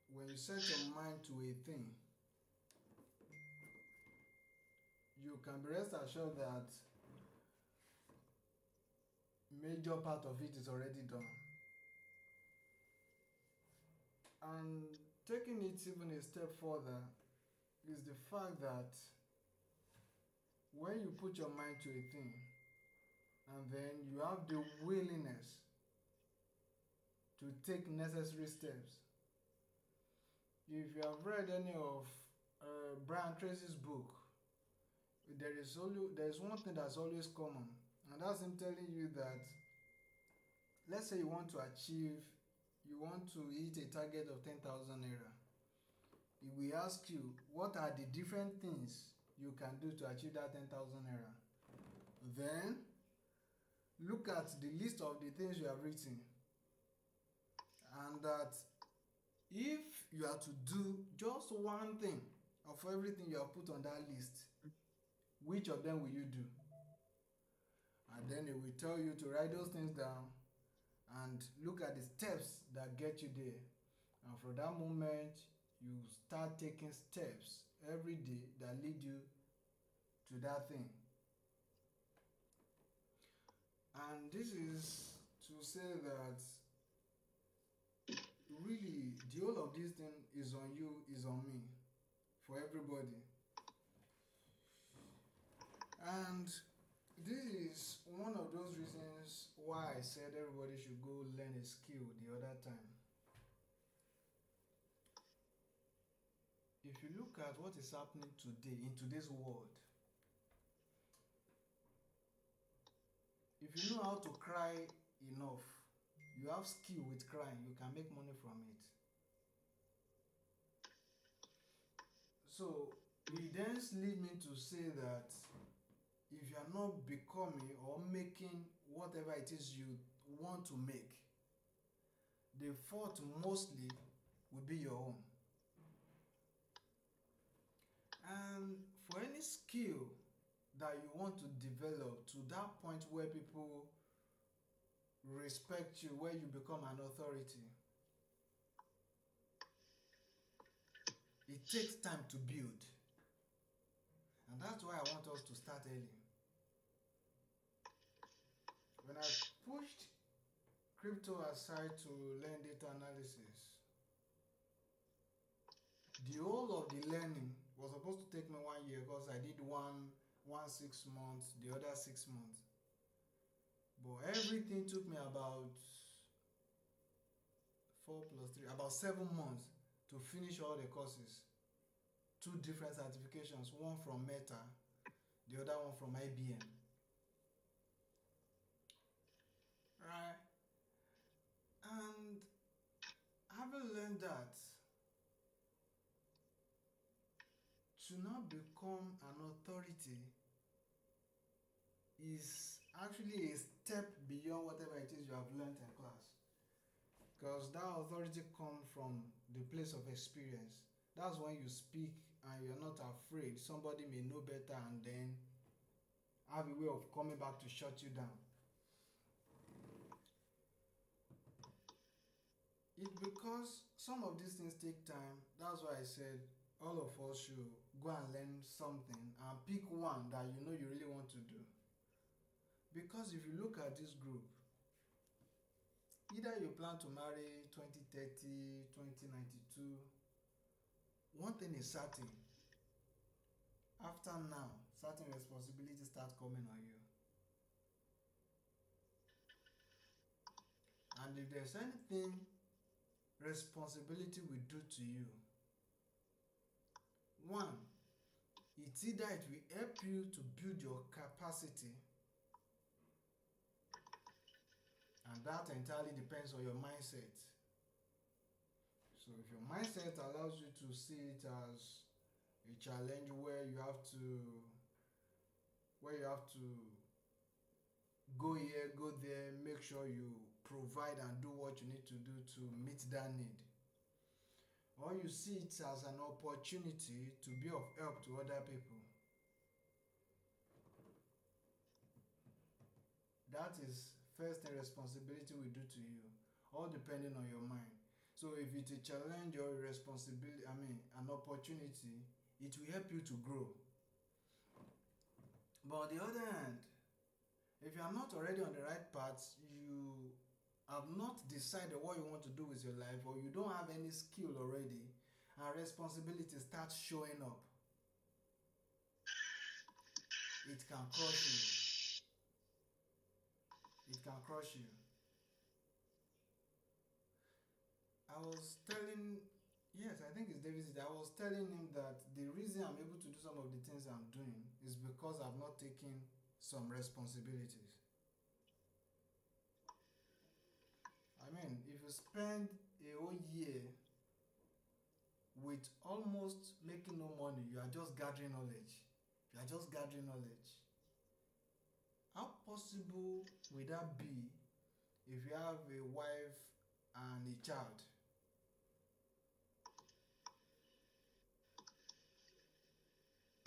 when you set your mind to a thing, you can be rest assured that major part of it is already done. And taking it even a step further is the fact that when you put your mind to a thing and then you have the willingness to take necessary steps. If you have read any of Brian Tracy's book, there is one thing that's always common, and that's him telling you that, let's say you want to hit a target of 10,000 naira. He will ask you, what are the different things you can do to achieve that 10,000 naira? Then look at the list of the things you have written, and that if you are to do just one thing of everything you have put on that list, which of them will you do? And then it will tell you to write those things down and look at the steps that get you there. And from that moment, you start taking steps every day that lead you to that thing. And this is to say that really the whole of this thing is on you, is on me, for everybody. And this is one of those reasons why I said everybody should go learn a skill the other time. If you look at what is happening today in today's world, if you know how to cry enough, you have skill with crying, you can make money from it. So it then leads me to say that if you are not becoming or making whatever it is you want to make, the fault mostly will be your own. And for any skill that you want to develop to that point where people respect you, where you become an authority, it takes time to build. And that's why I want us to start early. When I pushed crypto aside to learn data analysis, the whole of the learning was supposed to take me 1 year because I did one 6 months, the other 6 months. But everything took me about 4 plus 3, about 7 months to finish all the courses. 2 different certifications, one from Meta, the other one from IBM. Right? And having learned that, to not become an authority is actually a step beyond whatever it is you have learned in class. Because that authority comes from the place of experience. That's when you speak and you're not afraid. Somebody may know better and then have a way of coming back to shut you down. It's because some of these things take time. That's why I said all of us should go and learn something and pick one that you know you really want to do. Because if you look at this group, either you plan to marry 2030, 2092, one thing is certain. After now, certain responsibilities start coming on you. And if there's anything responsibility will do to you, One, it's either it will help you to build your capacity, and that entirely depends on your mindset. So if your mindset allows you to see it as a challenge where you have to go here, go there, make sure you provide and do what you need to do to meet that need. Or you see it as an opportunity to be of help to other people. That is first thing responsibility will do to you, all depending on your mind. So if it's a challenge or a responsibility, an opportunity, it will help you to grow. But on the other hand, if you are not already on the right path, you have not decided what you want to do with your life, or you don't have any skill already, and responsibility starts showing up, it can crush you. It can crush you. I was telling, yes, I think it's David. I was telling him that the reason I'm able to do some of the things I'm doing is because I've not taken some responsibilities. If you spend a whole year with almost making no money, you are just gathering knowledge. How possible will that be if you have a wife and a child?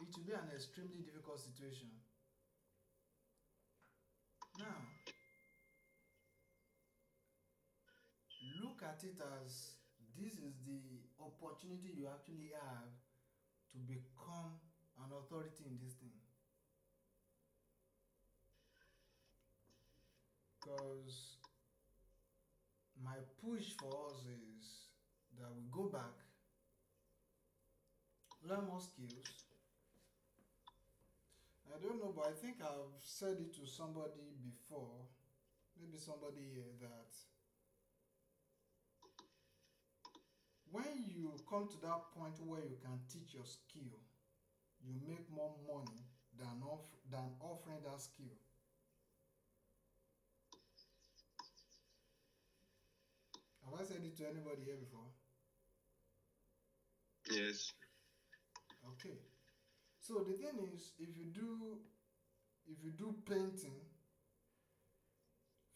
It will be an extremely difficult situation. Now, look at it as this is the opportunity you actually have to become an authority in this thing. Because my push for us is that we go back, learn more skills. I don't know, but I think I've said it to somebody before, maybe somebody here, that when you come to that point where you can teach your skill, you make more money than offering that skill. Have I said it to anybody here before? Yes. Okay. So the thing is, if you do painting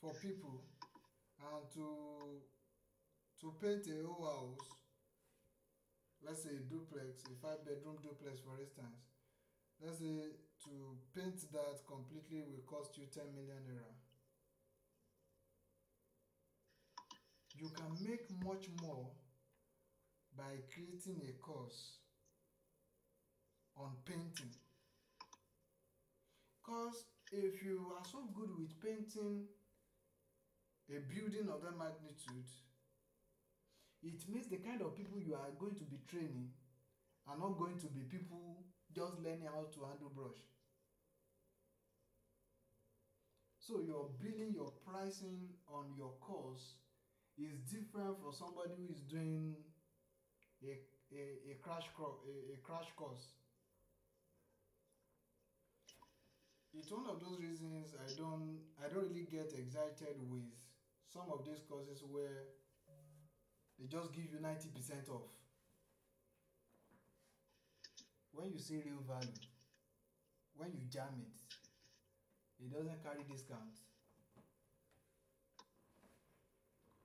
for people, and to paint a whole house, let's say a duplex, a 5-bedroom duplex for instance, let's say to paint that completely will cost you 10 million naira. You can make much more by creating a course on painting. Because if you are so good with painting a building of that magnitude, it means the kind of people you are going to be training are not going to be people just learning how to handle brush. So your billing, your pricing on your course is different for somebody who is doing a crash course. It's one of those reasons I don't really get excited with some of these courses where they just give you 90% off. When you see real value, when you jam it doesn't carry discount.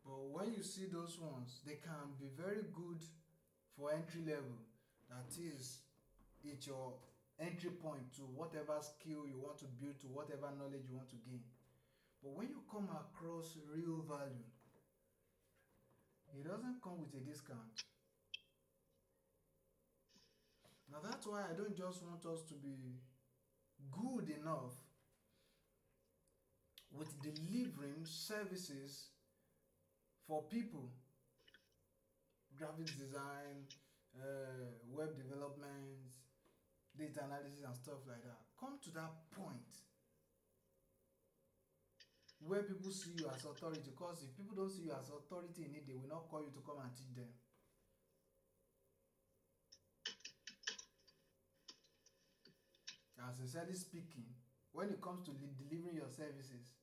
But when you see those ones, they can be very good for entry level. That is, it's your entry point to whatever skill you want to build, to whatever knowledge you want to gain. But when you come across real value, it doesn't come with a discount. Now that's why I don't just want us to be good enough with delivering services for people, graphics design, web development, data analysis and stuff like that. Come to that point where people see you as authority, because if people don't see you as authority in it, they will not call you to come and teach them. and sincerely speaking, when it comes to delivering your services,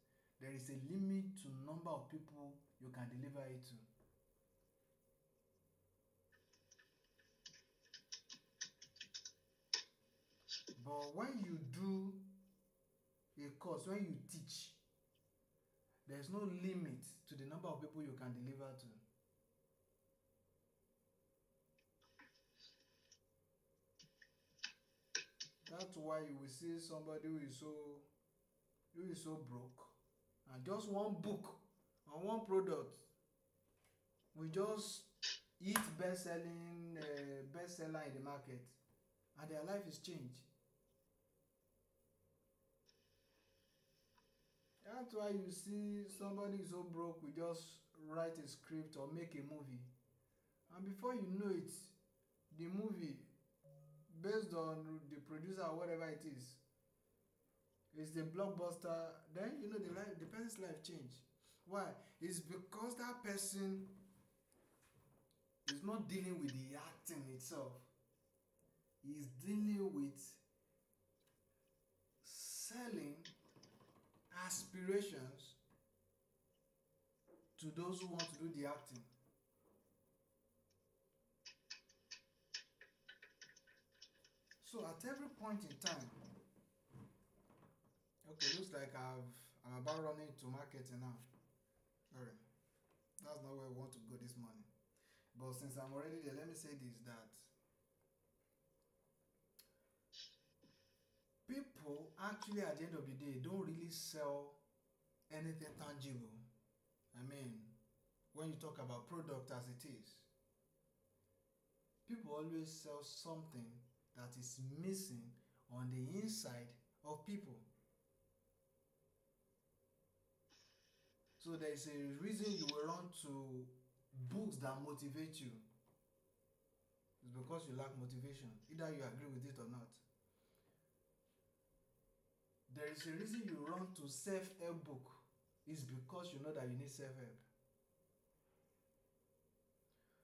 there is a limit to number of people you can deliver it to. But when you do a course, when you teach, there's no limit to the number of people you can deliver to. That's why you will see somebody who is so broke, and just one book and one product will just hit bestseller in the market, and their life is changed. That's why you see somebody so broke will just write a script or make a movie, and before you know it, the movie, based on the producer or whatever it is a blockbuster. Then you know the person's life change. Why? It's because that person is not dealing with the acting itself. He's dealing with selling aspirations to those who want to do the acting. So at every point in time, okay, looks like I'm about running to marketing now. Alright, that's not where we want to go this morning. But since I'm already there, let me say this, that people actually at the end of the day don't really sell anything tangible. I mean, when you talk about product as it is, people always sell something that is missing on the inside of people. So there is a reason you will run to books that motivate you. It's because you lack motivation, either you agree with it or not. There is a reason you run to self-help book. It's because you know that you need self-help.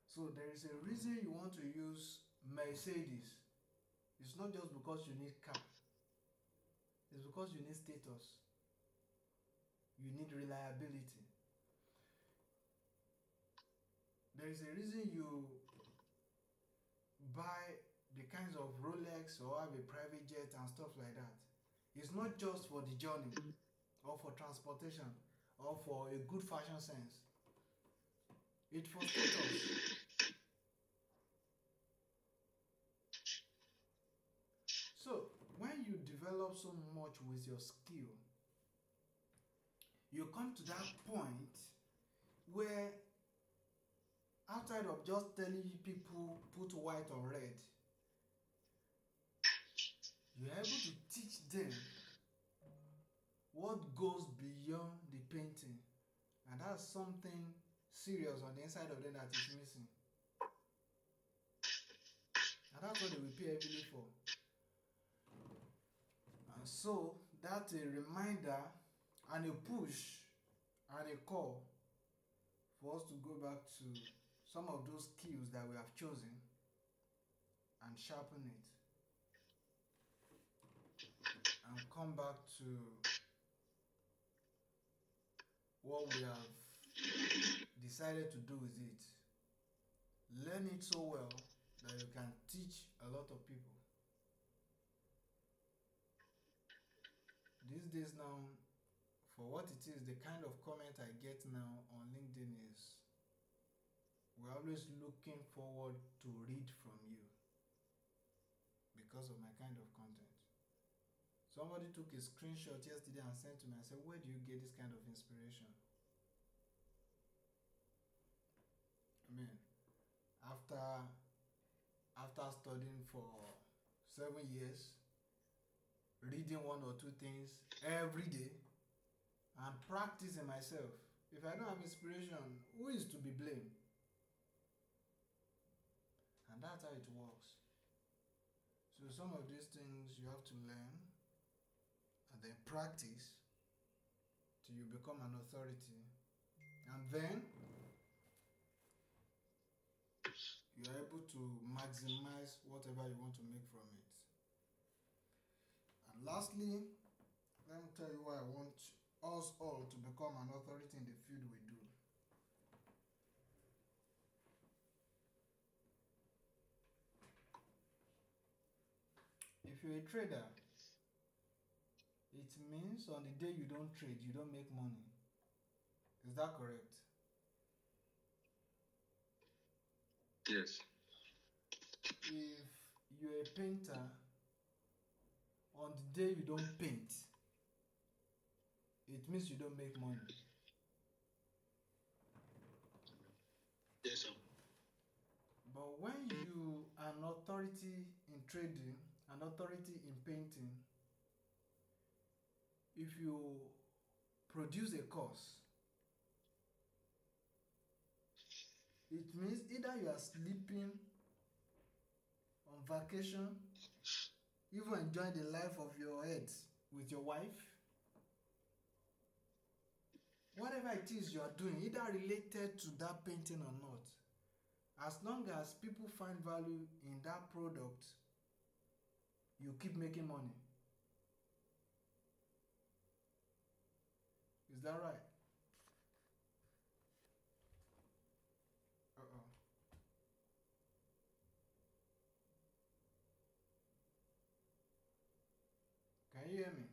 So there is a reason you want to use Mercedes. It's not just because you need car. It's because you need status. You need reliability. There is a reason you buy the kinds of Rolex or have a private jet and stuff like that. It's not just for the journey or for transportation or for a good fashion sense. It's for status. So when you develop so much with your skill, you come to that point where, outside of just telling people put white on red, you're able to teach them what goes beyond the painting, and that's something serious on the inside of them that is missing, and that's what they will pay heavily for. And so that's a reminder and a push and a call for us to go back to some of those skills that we have chosen and sharpen it, and come back to what we have decided to do with it. Learn it so well that you can teach a lot of people. These days now, for what it is, the kind of comment I get now on LinkedIn is, we're always looking forward to read from you because of my kind of content. Somebody took a screenshot yesterday and sent to me and said, where do you get this kind of inspiration? I mean, after studying for 7 years, reading one or two things every day, and practicing myself. If I don't have inspiration, who is to be blamed? And that's how it works. So some of these things you have to learn and then practice till you become an authority. And then you're able to maximize whatever you want to make from it. And Lastly, let me tell you why I want us all to become an authority in the field we do. If you're a trader, it means on the day you don't trade, you don't make money. Is that correct? Yes. If you're a painter, on the day you don't paint, it means you don't make money. Yes, sir. But when you are an authority in trading, an authority in painting, if you produce a course, it means either you are sleeping on vacation, even enjoying the life of your head with your wife, whatever it is you are doing, either related to that painting or not, as long as people find value in that product, you keep making money. Is that right? Uh-oh. Can you hear me?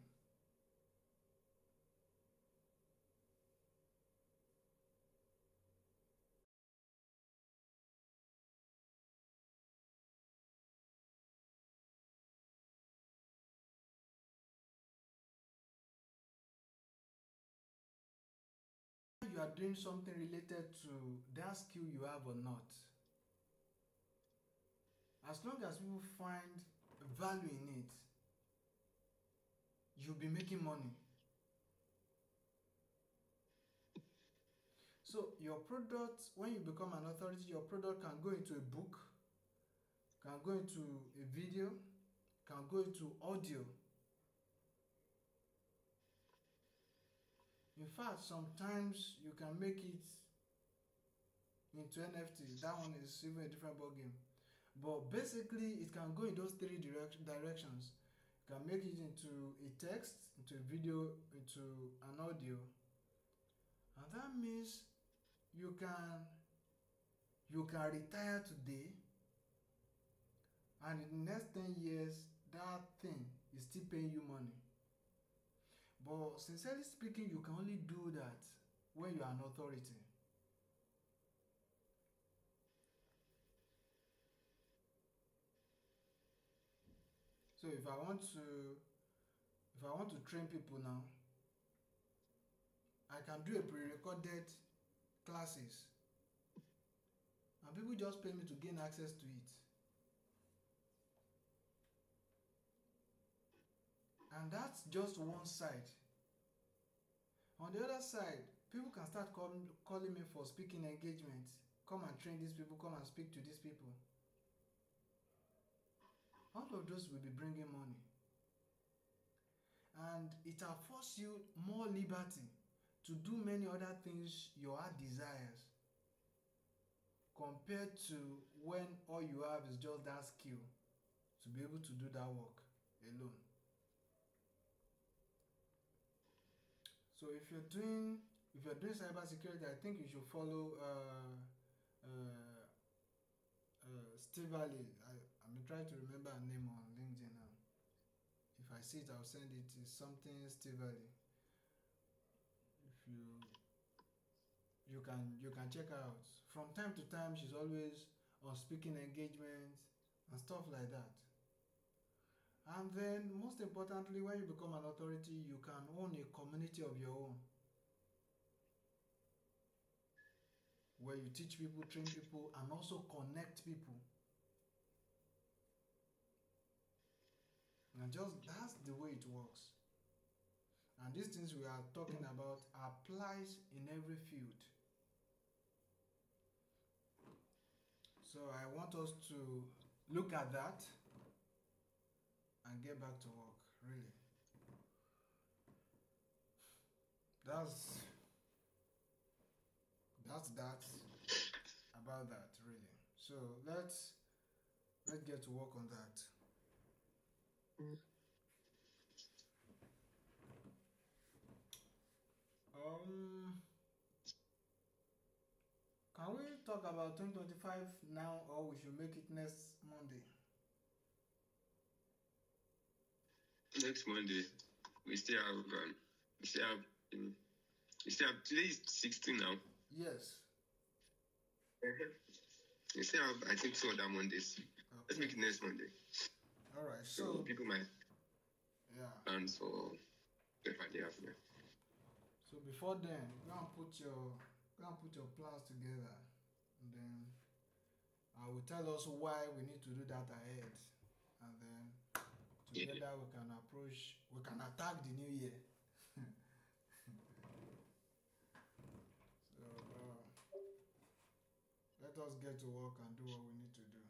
You are doing something related to that skill you have or not, as long as people find value in it, you'll be making money. So your product, when you become an authority, your product can go into a book, can go into a video, can go into audio. In fact, sometimes you can make it into NFT. That one is even a different ball game. But basically, it can go in those three directions. You can make it into a text, into a video, into an audio. And that means you can retire today, and in the next 10 years, that thing is still paying you money. But sincerely speaking, you can only do that when you are an authority. So if I want to train people now, I can do a pre-recorded classes, and people just pay me to gain access to it. And that's just one side. On the other side, people can start calling me for speaking engagements. Come and train these people, come and speak to these people. All of those will be bringing money. And it affords you more liberty to do many other things your heart desires, compared to when all you have is just that skill to be able to do that work alone. So if you're doing cybersecurity, I think you should follow Steve Ali. I'm trying to remember her name on LinkedIn now. If I see it, I'll send it. It's something Steve Ali. If you can check her out. From time to time, she's always on speaking engagements and stuff like that. And then, most importantly, when you become an authority, you can own a community of your own, where you teach people, train people, and also connect people. And just that's the way it works. And these things we are talking about applies in every field. So I want us to look at that and get back to work, really. That's that about that, really. So let's get to work on that. about 2025 now, or we should make it next Monday? Next Monday, we still have we still have we still have today is 16 now. Yes. We still have I think 2 other Mondays. Let's make it next Monday. All right. So So people might yeah. plan for the day after. So before then, go and put your plans together, and then I will tell us why we need to do that ahead, and then together we can attack the new year. So let us get to work and do what we need to do.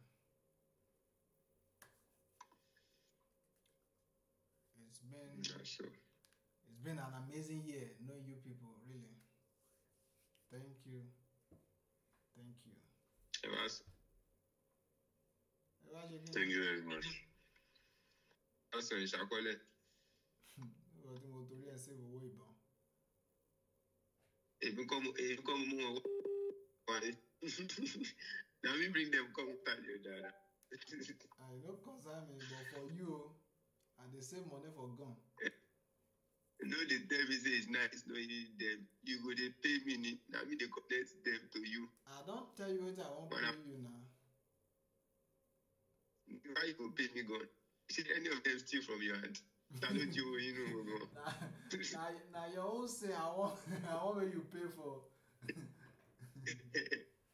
It's been an amazing year knowing you people, really. Thank you. Thank you very much. Also, in Shakole. Even come more. Now we bring them come tell you that. I don't concern me, but for you, and they save money for gun. No, the them say it's nice knowing them. You go they pay me. Now me they connect them to you. I don't tell you what I want to pay you now. Why you go pay me gun? See any of them steal from your hand? Now don't you know? Now your own say I want where you pay for.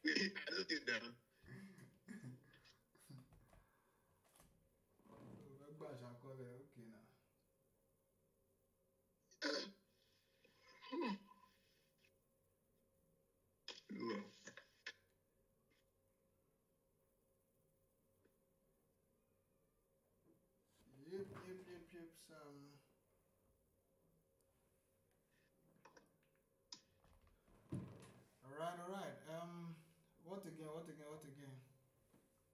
I don't think that. Okay now. Yep, some. All right. What again?